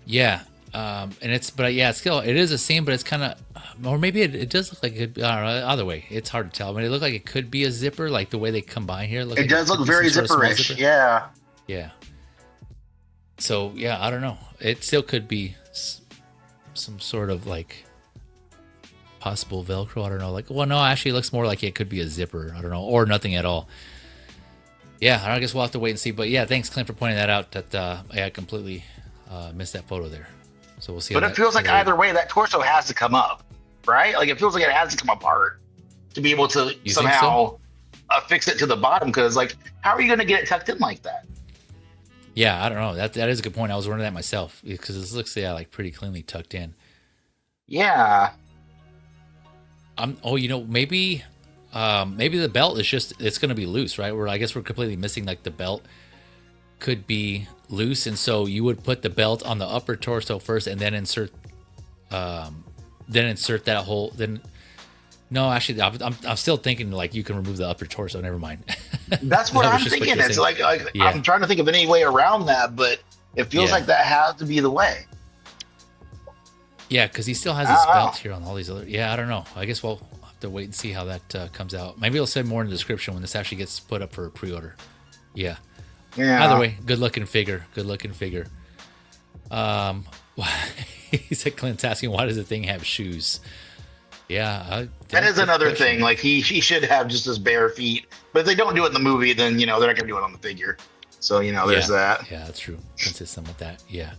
Yeah, and it's yeah, it's still it is a seam, but it's kind of, or maybe it does look like it could be, I don't know, either way, it's hard to tell. I mean, it looked like it could be a zipper, like the way they combine here. It does look very zipperish. Yeah. Yeah. So yeah, I don't know. It still could be some sort of like possible Velcro. I don't know. Like, well, no, actually, it looks more like it could be a zipper. I don't know, or nothing at all. Yeah, I guess we'll have to wait and see. But yeah, thanks, Clint, for pointing that out. That I completely missed that photo there. So we'll see. But it feels like either way, that torso has to come up, right? Like it feels like it has to come apart to be able to somehow affix it to the bottom. Because like, how are you going to get it tucked in like that? Yeah, I don't know. That is a good point. I was wondering that myself because this looks like pretty cleanly tucked in. Yeah. Oh, maybe the belt is just it's going to be loose, right? I guess we're completely missing like the belt could be loose, and so you would put the belt on the upper torso first, and then insert that whole. Then no, actually, I'm still thinking like you can remove the upper torso. Never mind. That's what I'm thinking. It's like yeah. I'm trying to think of any way around that, but it feels like that has to be the way. Yeah, because he still has his belt here on all these other. Yeah, I don't know. I guess we'll have to wait and see how that comes out. Maybe I'll say more in the description when this actually gets put up for pre-order. Yeah. Yeah. Either way, good looking figure. Good looking figure. He said Clint's asking, why does the thing have shoes? Yeah, that is another thing. Like he should have just his bare feet, but if they don't do it in the movie, then they're not gonna do it on the figure. So there's that. Yeah, that's true. Consistent with that. Yeah.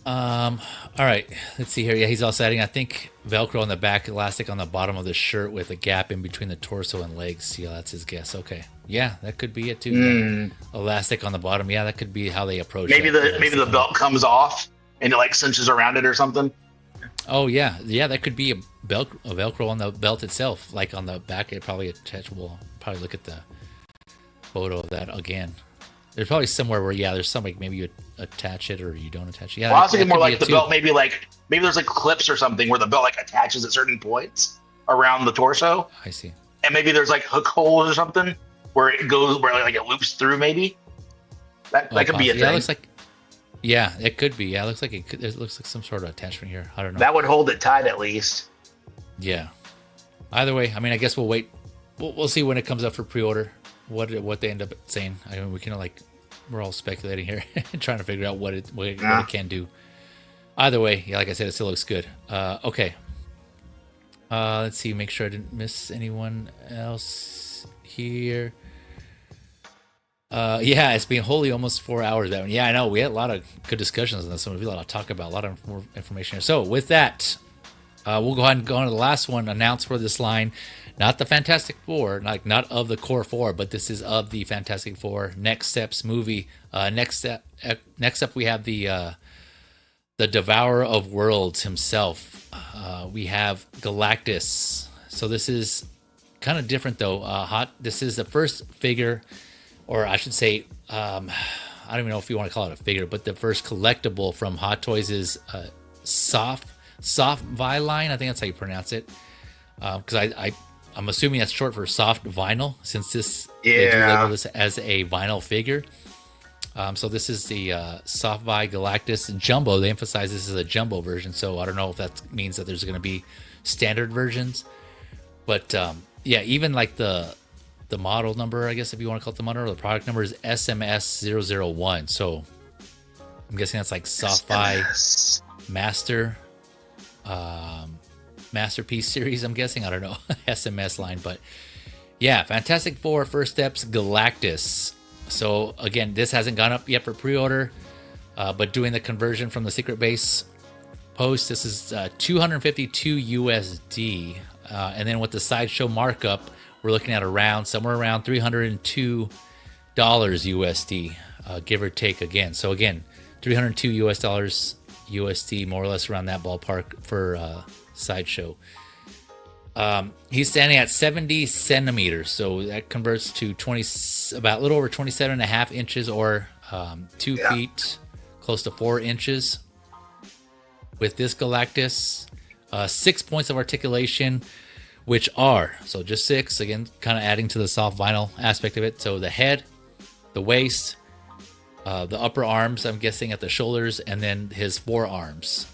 All right. Let's see here. Yeah, he's also adding, I think, Velcro on the back, elastic on the bottom of the shirt with a gap in between the torso and legs. Yeah, that's his guess. Okay. Yeah, that could be it too. Yeah. Elastic on the bottom. Yeah, that could be how they approach. Maybe the belt comes off and it like cinches around it or something. Oh yeah, that could be a Velcro on the belt itself, like on the back. It probably attachable. Probably look at the photo of that again. There's probably somewhere where there's something maybe you attach it or you don't attach it. Yeah, well, I was thinking more like the belt. Maybe there's like clips or something where the belt like attaches at certain points around the torso. I see. And maybe there's like hook holes or something where it goes where like it loops through. Maybe that could be a thing. Yeah, it looks like. Yeah, it could be. Yeah, it looks like it looks like some sort of attachment here. I don't know. That would hold it tight at least. Yeah. Either way, I mean, I guess we'll wait. We'll see when it comes up for pre-order. What they end up saying. I mean, we can we're all speculating here and trying to figure out what it can do. Either way, yeah, like I said, it still looks good. Okay. Let's see. Make sure I didn't miss anyone else here. Yeah, it's been wholly almost 4 hours. That one. Yeah, I know. We had a lot of good discussions on this one. We had a lot to talk about. A lot of more information here. So with that, we'll go ahead and go on to the last one. Announced for this line. Not the Fantastic Four, not of the core four, but this is of the Fantastic Four Next Steps movie. Next up, we have the Devourer of Worlds himself. We have Galactus. So this is kind of different though. This is the first figure, or I should say, I don't even know if you want to call it a figure, but the first collectible from Hot Toys' Soft Vi line. I think that's how you pronounce it. Because I'm assuming that's short for soft vinyl, since they do label this as a vinyl figure. So this is the Soft Vi Galactus Jumbo. They emphasize this is a jumbo version, so I don't know if that means that there's going to be standard versions. But yeah, even like the model number, I guess if you want to call it the model, or the product number is SMS001. So I'm guessing that's like Soft Vi Master. Masterpiece series, I'm guessing. I don't know. SMS line, but yeah, Fantastic Four First Steps Galactus. So again, this hasn't gone up yet for pre-order, but doing the conversion from the Secret Base post, this is 252 USD, and then with the sideshow markup, we're looking at somewhere around $302 USD, give or take again. So again, $302 USD, more or less around that ballpark for sideshow. He's standing at 70 centimeters, so that converts to 20, about a little over 27 and a half inches, or 2 feet, close to 4 inches. With this Galactus, 6 points of articulation, which are, so just 6, again, kind of adding to the soft vinyl aspect of it. So the head, the waist, the upper arms, I'm guessing at the shoulders, and then his forearms.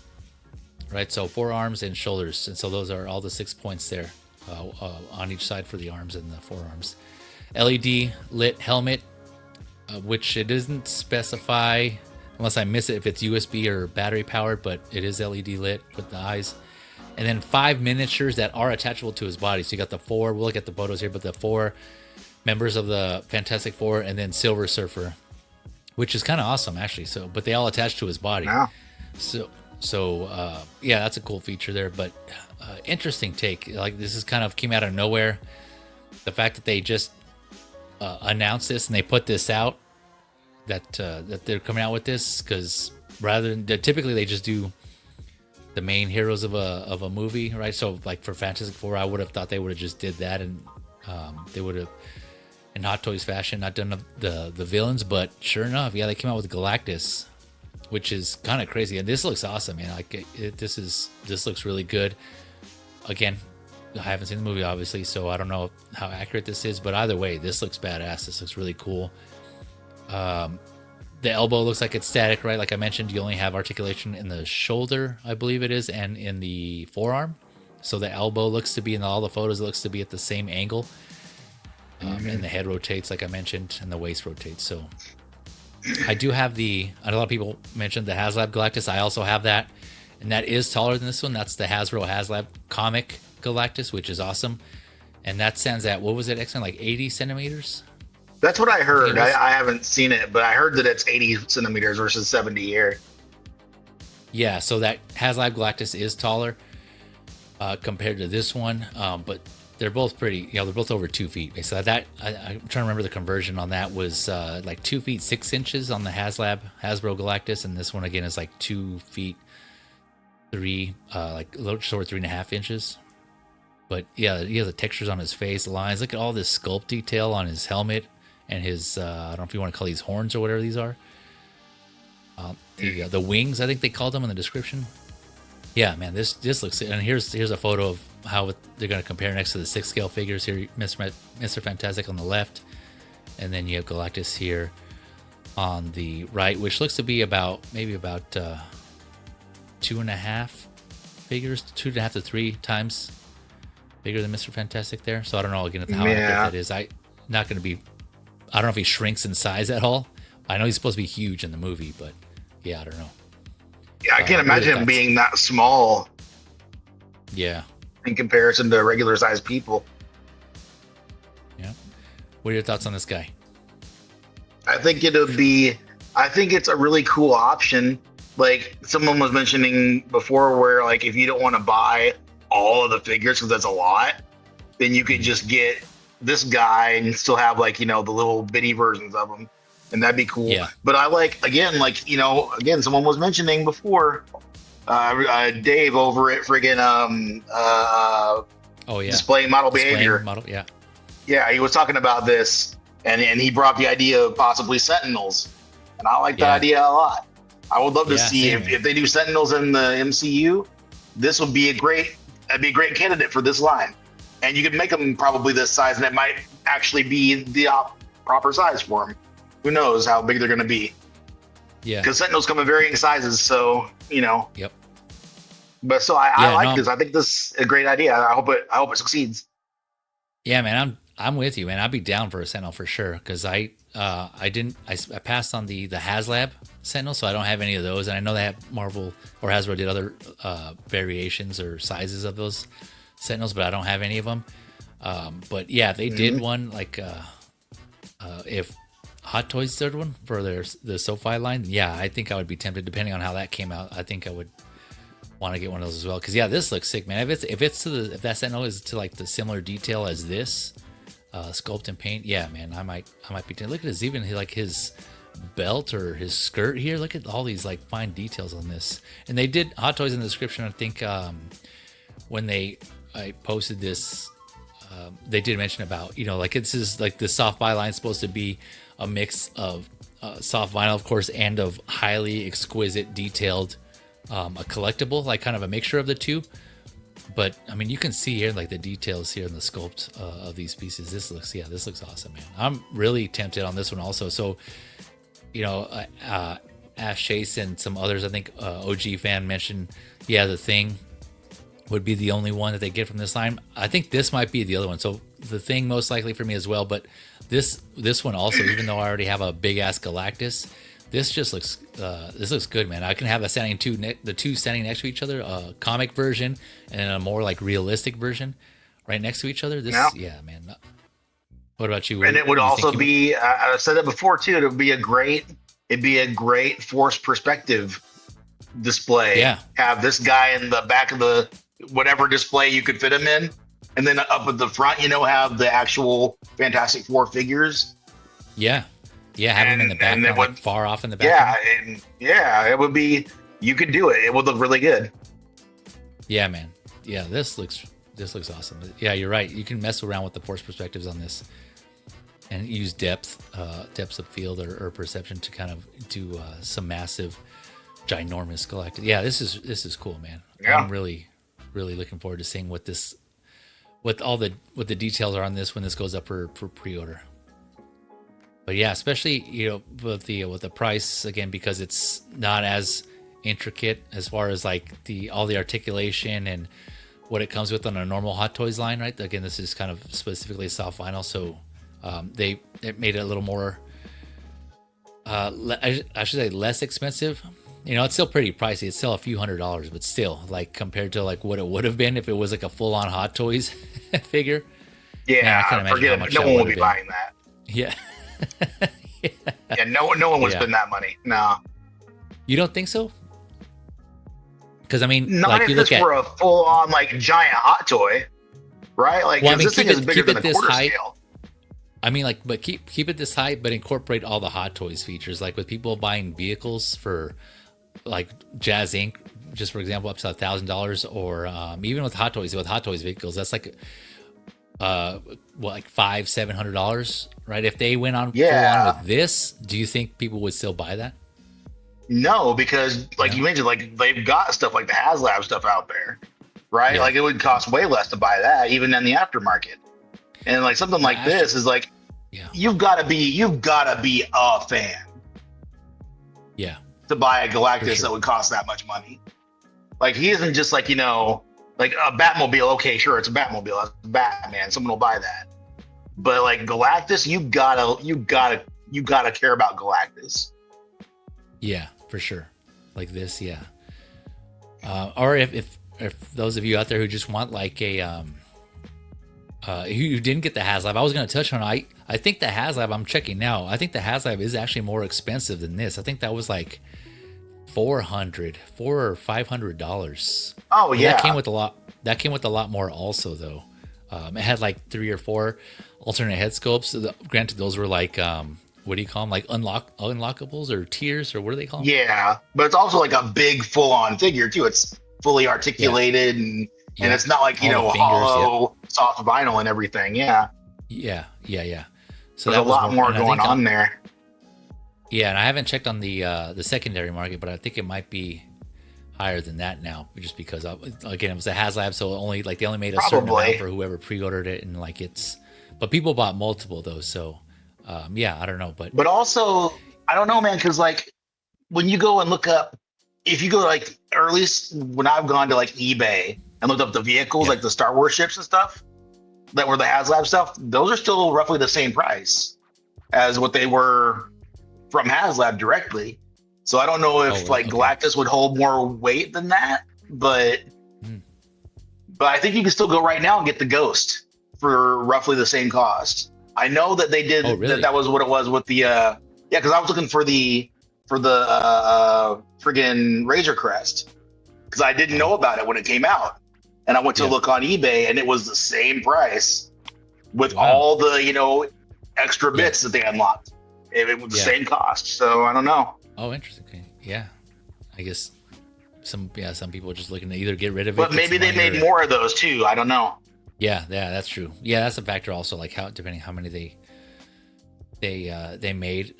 Right, so forearms and shoulders, and so those are all the 6 points there on each side for the arms and the forearms. LED lit helmet, which it doesn't specify, unless I miss it, if it's USB or battery powered, but it is LED lit with the eyes. And then 5 miniatures that are attachable to his body. So you got the 4, we'll look at the photos here, but the 4 members of the Fantastic Four, and then Silver Surfer, which is kind of awesome actually. So, but they all attach to his body. Yeah. So yeah, that's a cool feature there, but interesting take. Like, this is kind of came out of nowhere. The fact that they just announced this and they put this out, that they're coming out with this, because rather than typically they just do the main heroes of a movie, right? So like for Fantastic Four, I would have thought they would have just did that, and they would have, in Hot Toys fashion, not done the villains. But sure enough, yeah, they came out with Galactus, which is kind of crazy. And this looks awesome, man. Like this looks really good. Again, I haven't seen the movie obviously, so I don't know how accurate this is, but either way, this looks badass. This looks really cool. The elbow looks like it's static, right? Like I mentioned, you only have articulation in the shoulder, I believe it is, and in the forearm. So the elbow looks to be, in all the photos, it looks to be at the same angle. And the head rotates, like I mentioned, and the waist rotates. So I do have a lot of people mentioned the HasLab Galactus. I also have that, and that is taller than this one. That's the Hasbro HasLab comic Galactus, which is awesome. And that stands at, what was it, X-Men, like 80 centimeters? That's what I heard. I haven't seen it, but I heard that it's 80 centimeters versus 70 here. Yeah, so that HasLab Galactus is taller compared to this one, but they're both pretty, they're both over 2 feet. So that, I'm trying to remember the conversion on that was like 2 feet 6 inches on the Hasbro Galactus, and this one again is like 2 feet 3, like a little short, 3.5 inches. But yeah, he has the textures on his face, the lines. Look at all this sculpt detail on his helmet and his, I don't know if you want to call these horns or whatever these are. The wings, I think they called them in the description. Yeah, man, this looks, and here's a photo of how they're going to compare next to the 6 scale figures here. Mr. Fantastic on the left, and then you have Galactus here on the right, which looks to be maybe about 2.5 figures, 2.5 to 3 times bigger than Mr. Fantastic there. So I don't know again how accurate that is. I don't know if he shrinks in size at all. I know he's supposed to be huge in the movie, but yeah, I don't know. Yeah, I can't imagine him being that small. Yeah. In comparison to regular sized people. Yeah. What are your thoughts on this guy? I think it's a really cool option. Like someone was mentioning before, where like if you don't want to buy all of the figures because that's a lot, then you could just get this guy and still have like, the little bitty versions of them, and that'd be cool. Yeah. But I someone was mentioning before, Dave over at friggin' Display Model Behavior. Yeah, he was talking about this, and he brought the idea of possibly Sentinels, and I like that idea a lot. I would love to see if they do Sentinels in the MCU. This would be a great candidate for this line, and you could make them probably this size, and it might actually be the proper size for them. Who knows how big they're going to be? Yeah, because Sentinels come in varying sizes, so Yep. But so I like this. I think this is a great idea. I hope it succeeds. Yeah, man, I'm with you, man. I'd be down for a Sentinel for sure, because I passed on the HasLab Sentinel, so I don't have any of those, and I know that Marvel or Hasbro did other variations or sizes of those Sentinels, but I don't have any of them. But yeah, if they did one like if Hot Toys did one for the SoFi line, yeah, I think I would be tempted, depending on how that came out. I think I would want to get one of those as well, because yeah, this looks sick, man. If that Sentinel is to like the similar detail as this sculpt and paint, yeah, man, I might be tempted. Look at his, even like his belt or his skirt here. Look at all these like fine details on this. And they did Hot Toys in the description, I think, when they I posted this, they did mention about, like this is like the soft buy line is supposed to be a mix of soft vinyl, of course, and of highly exquisite, detailed, a collectible, like kind of a mixture of the two. But I mean, you can see here like the details here in the sculpt of these pieces. This looks awesome, man. I'm really tempted on this one also. So, Ash Chase and some others, I think OG fan mentioned, the Thing would be the only one that they get from this line. I think this might be the other one. So the Thing most likely for me as well, but this one also, even though I already have a big ass Galactus, this just looks good, man. I can have the two standing next to each other, a comic version and a more like realistic version right next to each other. Man. What about you? And it would also be, I said it before too, it'd be a great forced perspective display. Yeah. Have this guy in the back of the whatever display you could fit him in, and then up at the front, have the actual Fantastic Four figures. Yeah, have him in the background, far off in the background. It would be. You could do it. It would look really good. Yeah, man. Yeah, this looks awesome. Yeah, you're right. You can mess around with the force perspectives on this, and use depths of field or perception to kind of do some massive, ginormous Galactic. Yeah, this is cool, man. Yeah. I'm really looking forward to seeing what the details are on this when this goes up for pre-order. But yeah, especially with the price again, because it's not as intricate as far as like all the articulation and what it comes with on a normal Hot Toys line, right? Again, this is kind of specifically soft vinyl, so it made it a little more, I should say, less expensive. It's still pretty pricey. It's still a few $100s, but still, like compared to like what it would have been if it was like a full-on Hot Toys figure. Yeah, forget it. No one would be buying that. Yeah. Yeah, no one would spend that money. No. You don't think so? Because I mean, not if this were a full-on like giant Hot Toy, right? Like, this thing is bigger than a quarter scale. I mean, like, but keep it this high, but incorporate all the Hot Toys features. Like with people buying vehicles for, like Jazz Inc., just for example, up to $1,000, or even with Hot Toys vehicles, that's like, like $500-$700, right? If they went on full on with this, do you think people would still buy that? No, because like you mentioned, like they've got stuff like the HasLab stuff out there, right? Yeah. Like it would cost way less to buy that, even in the aftermarket. And like something like this is like, you've got to be a fan, to buy a Galactus that would cost that much money. Like he isn't just like like a Batmobile. Okay, sure, it's a Batmobile, that's Batman. Someone will buy that. But like Galactus, you gotta care about Galactus. Yeah, for sure. Like this, yeah. Or if those of you out there who just want like a who didn't get the HasLab, I was going to touch on. I think the HasLab, I'm checking now. I think the HasLab is actually more expensive than this. I think that was like $400 or $500. Oh yeah, that came with a lot. That came with a lot more also though. It had like 3 or 4 alternate head sculpts. Granted, those were like what do you call them? Like unlockables or tiers, or what do they call them? Yeah, but it's also like a big full-on figure too. It's fully articulated and it's not like hollow soft vinyl and everything. Yeah. So there's a lot more going on there. Yeah, and I haven't checked on the secondary market, but I think it might be higher than that now, just because again it was a HasLab, so they only made a certain amount for whoever pre-ordered it, and like but people bought multiple though, so I don't know, but also I don't know, man, because like when you go and look up, if you go like, or at least when I've gone to like eBay and looked up the vehicles, like the Star Wars ships and stuff that were the HasLab stuff, those are still roughly the same price as what they were from HasLab directly. So I don't know if Galactus would hold more weight than that, but I think you can still go right now and get the Ghost for roughly the same cost. I know that they did. That was what it was with the because I was looking for the friggin' Razor Crest, because I didn't know about it when it came out, and I went to look on eBay and it was the same price with all the extra bits that they unlocked. It was the same cost. So I don't know. Oh, interesting. Yeah, I guess some people are just looking to either get rid of it. But maybe they made more of those too. I don't know. Yeah, that's true. Yeah, that's a factor also. Like how depending how many they made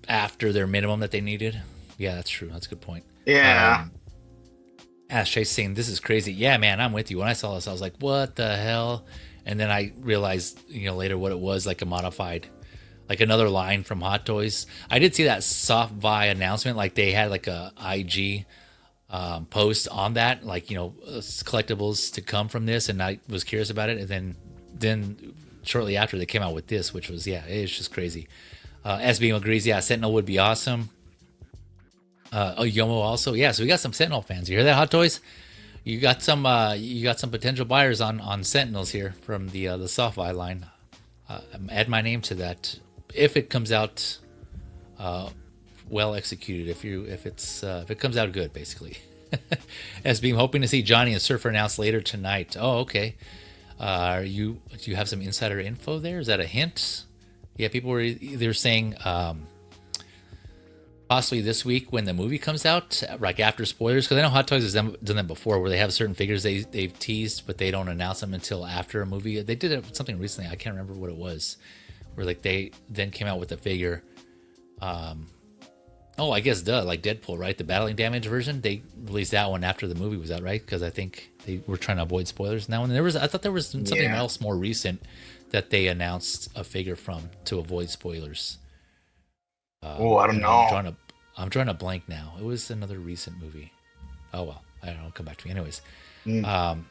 after their minimum that they needed. Yeah, that's true. That's a good point. Yeah. Ash Chase saying this is crazy. Yeah, man, I'm with you. When I saw this, I was like, what the hell? And then I realized, later what it was, like a modified, like another line from Hot Toys. I did see that Soft Buy announcement, like they had like a IG post on that, like collectibles to come from this, and I was curious about it. And then shortly after they came out with this, which was it's just crazy. SB agrees. Yeah, Sentinel would be awesome. Yomo also. Yeah, so we got some Sentinel fans. You hear that, Hot Toys? You got some potential buyers on Sentinels here from the Soft Buy line. Add my name to that if it comes out well executed. If it comes out good, basically. SB, hoping to see Johnny and Surfer announced later tonight. Oh, okay. Do you have some insider info there? Is that a hint? Yeah, people were either saying possibly this week when the movie comes out, like after spoilers, because I know Hot Toys has done that before, where they have certain figures they've teased, but they don't announce them until after a movie. They did something recently, I can't remember what it was, where like they then came out with a figure. I guess like Deadpool, right? The battling damage version, they released that one after the movie was out, right? Because I think they were trying to avoid spoilers. Now, I thought there was something else more recent that they announced a figure from to avoid spoilers. I don't know. I'm drawing a blank now. It was another recent movie. Oh well, I don't know. Come back to me, anyways. I'm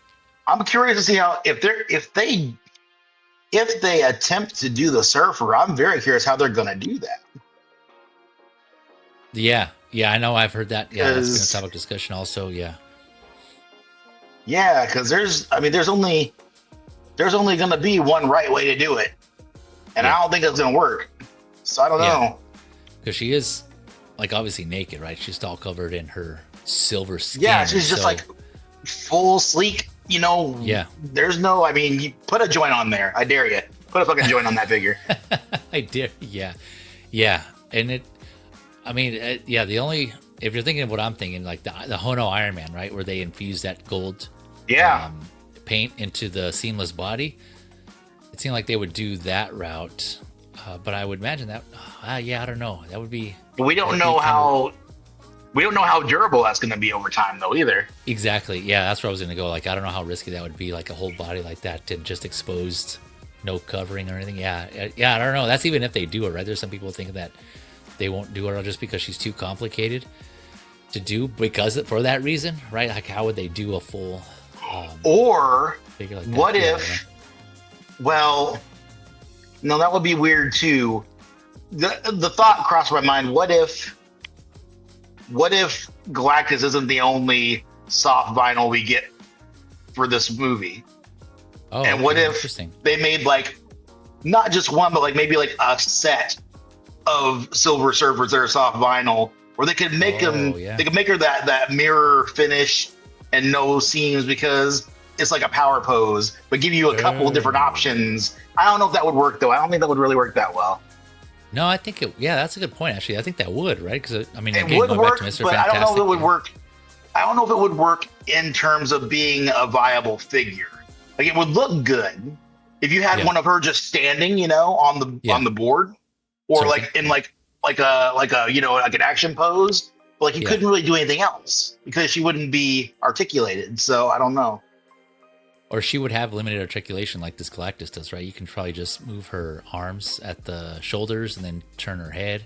curious to see how if they attempt to do the Surfer. I'm very curious how they're going to do that. Yeah, I know. I've heard that. Yeah, that's been a topic of discussion also. Yeah, because there's only going to be one right way to do it, and I don't think it's going to work. So I don't know. Because she is, like, obviously naked, right? She's all covered in her silver skin. Yeah, she's just like full sleek. Yeah. There's no. You put a joint on there. I dare you. Put a fucking joint on that figure. I dare. Yeah, and it. The only, if you're thinking of what I'm thinking, like the Hono Iron Man, right, where they infuse that gold paint into the seamless body, it seemed like they would do that route. But I would imagine that, I don't know. That would be. But we don't know how durable that's going to be over time, though, either. Exactly. Yeah, that's where I was going to go. Like, I don't know how risky that would be, like a whole body like that, to just exposed, no covering or anything. Yeah. I don't know. That's even if they do it, right? There's some people thinking that they won't do it just because she's too complicated to do for that reason, right? Like, how would they do a full or figure like that? What if well, no, that would be weird too. The thought crossed my mind, what if Galactus isn't the only soft vinyl we get for this movie? And what if they made like not just one, but like maybe like a set of Silver Surfers that are soft vinyl, where they could make they could make her that mirror finish and no seams, because it's like a power pose, but give you a couple of different options. I don't know if that would work though. I don't think that would really work that well. No, I think that's a good point, actually. I think that would, right? Because it would work, but I don't know if it would work. I don't know if it would work in terms of being a viable figure. Like, it would look good if you had one of her just standing, on the board, or like in like an action pose. But like, you couldn't really do anything else because she wouldn't be articulated. So I don't know. Or she would have limited articulation like this Galactus does, right? You can probably just move her arms at the shoulders and then turn her head.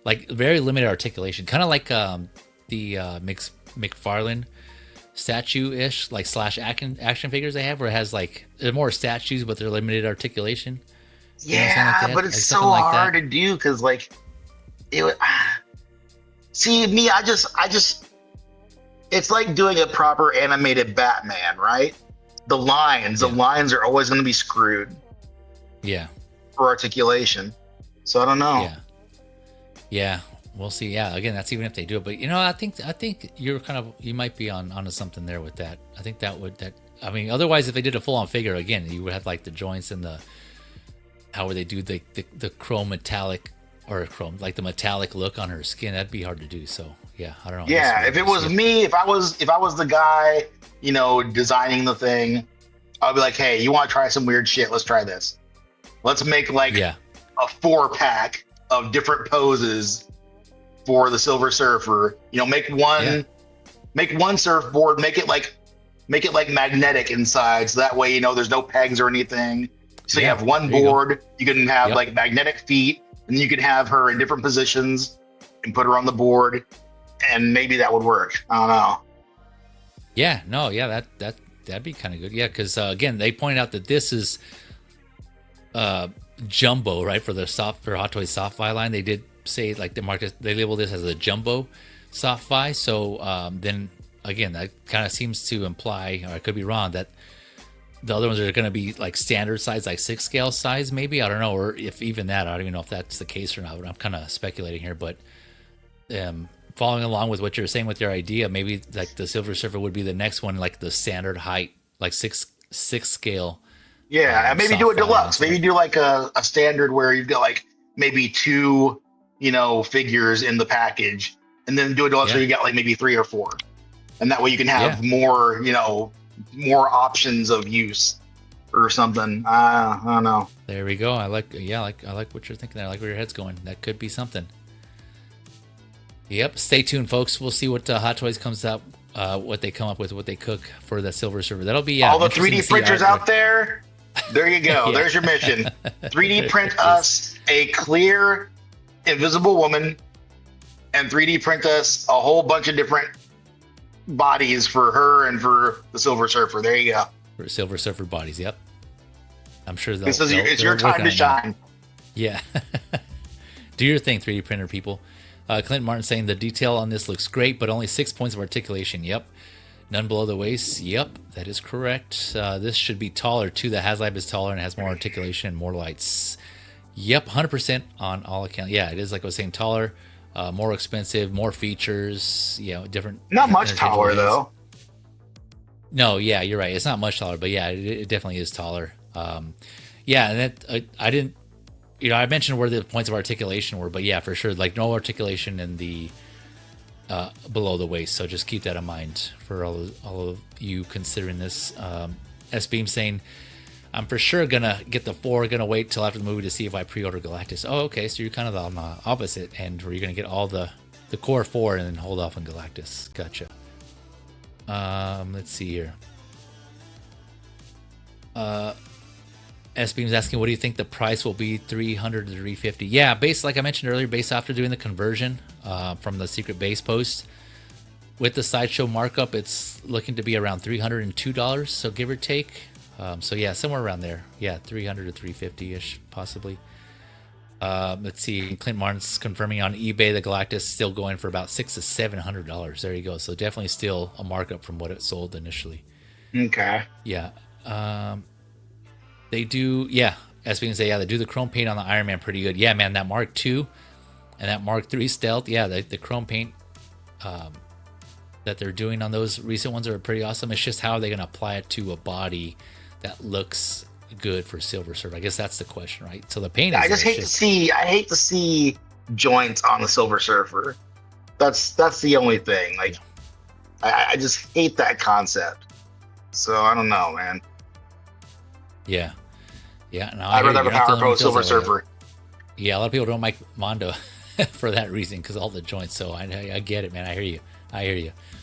Like, very limited articulation. Kind of like the McFarlane statue-ish, like / action figures they have, where it has like, they're more statues, but they're limited articulation. Yeah, but it's so hard to do because like, it would... See, me, I just... It's like doing a proper animated Batman, right? The lines are always going to be screwed. Yeah. For articulation. So I don't know. Yeah. We'll see. Yeah. Again, that's even if they do it. But I think you might be onto something there with that. I think otherwise if they did a full on figure, again, you would have like the joints and how would they do the chrome metallic or chrome, like the metallic look on her skin. That'd be hard to do. So yeah, I don't know. Yeah, if it was me, if I was the guy, designing the thing, I'd be like, hey, you want to try some weird shit? Let's try this. Let's make like a 4-pack of different poses for the Silver Surfer. Make one surfboard, make it like magnetic inside, so that way there's no pegs or anything. So you have one board, you can have like magnetic feet, and you can have her in different positions and put her on the board, and maybe that would work. I don't know. Yeah, no, yeah, that'd be kind of good. Yeah, because again, they point out that this is jumbo, right, for Hot Toys soft Vi line. They did say like they label this as a jumbo soft Vi. So then again, that kind of seems to imply, or I could be wrong, that the other ones are going to be like standard size, like 6 scale size, maybe. I don't know, or if even that, I don't even know if that's the case or not. But I'm kind of speculating here. But following along with what you're saying with your idea, maybe like the Silver Surfer would be the next one, like the standard height, like six scale. Yeah, and maybe do a deluxe. Maybe do like a standard where you've got like maybe 2, figures in the package, and then do a deluxe where you got like maybe 3 or 4, and that way you can have more, more options of use or something. I don't know. There we go. I like what you're thinking there. I like where your head's going. That could be something. Yep. Stay tuned, folks. We'll see what Hot Toys comes up, what they come up with, what they cook for the Silver Surfer. That'll be all the 3D printers out there. There you go. There's your mission. 3D print us a clear, invisible woman, and 3D print us a whole bunch of different bodies for her and for the Silver Surfer. There you go. For Silver Surfer bodies. Yep. I'm sure it's your time to shine. Yeah. Do your thing, 3D printer people. Clint Martin saying the detail on this looks great, but only 6 points of articulation. Yep. None below the waist. Yep, that is correct. This should be taller too. The HasLab is taller and has more articulation and more lights. Yep, 100% on all accounts. Yeah, it is, like I was saying, taller, more expensive, more features. Different. Not much taller though. No, yeah, you're right. It's not much taller, but yeah, it definitely is taller. And that I didn't. I mentioned where the points of articulation were, but yeah, for sure, like no articulation in the below the waist. So just keep that in mind for all of you considering this. S Beam saying, I'm for sure gonna get the 4. Gonna wait till after the movie to see if I pre-order Galactus. Oh, okay. So you're kind of on the opposite end, where you're gonna get all the core 4 and then hold off on Galactus. Gotcha. Let's see here. S Beam's asking, what do you think the price will be? 300 to 350. Yeah, like I mentioned earlier, based after doing the conversion from the secret base post with the sideshow markup, it's looking to be around $302. So give or take. So yeah, somewhere around there. Yeah, 300 to 350 ish, possibly. Let's see. Clint Martin's confirming on eBay the Galactus still going for about $600 to $700. There you go. So definitely still a markup from what it sold initially. Okay. Yeah. They do, as we can say, they do the chrome paint on the Iron Man pretty good. Yeah, man, that Mark II and that Mark III Stealth, the chrome paint that they're doing on those recent ones are pretty awesome. It's just how are they going to apply it to a body that looks good for Silver Surfer? I guess that's the question, right? So the paint. I hate to see joints on the Silver Surfer. That's the only thing. Like, I just hate that concept. So I don't know, man. Yeah. No, I'd rather have a Power Pro Silver Surfer. Yeah, a lot of people don't like Mondo for that reason, because all the joints. So I get it, man. I hear you.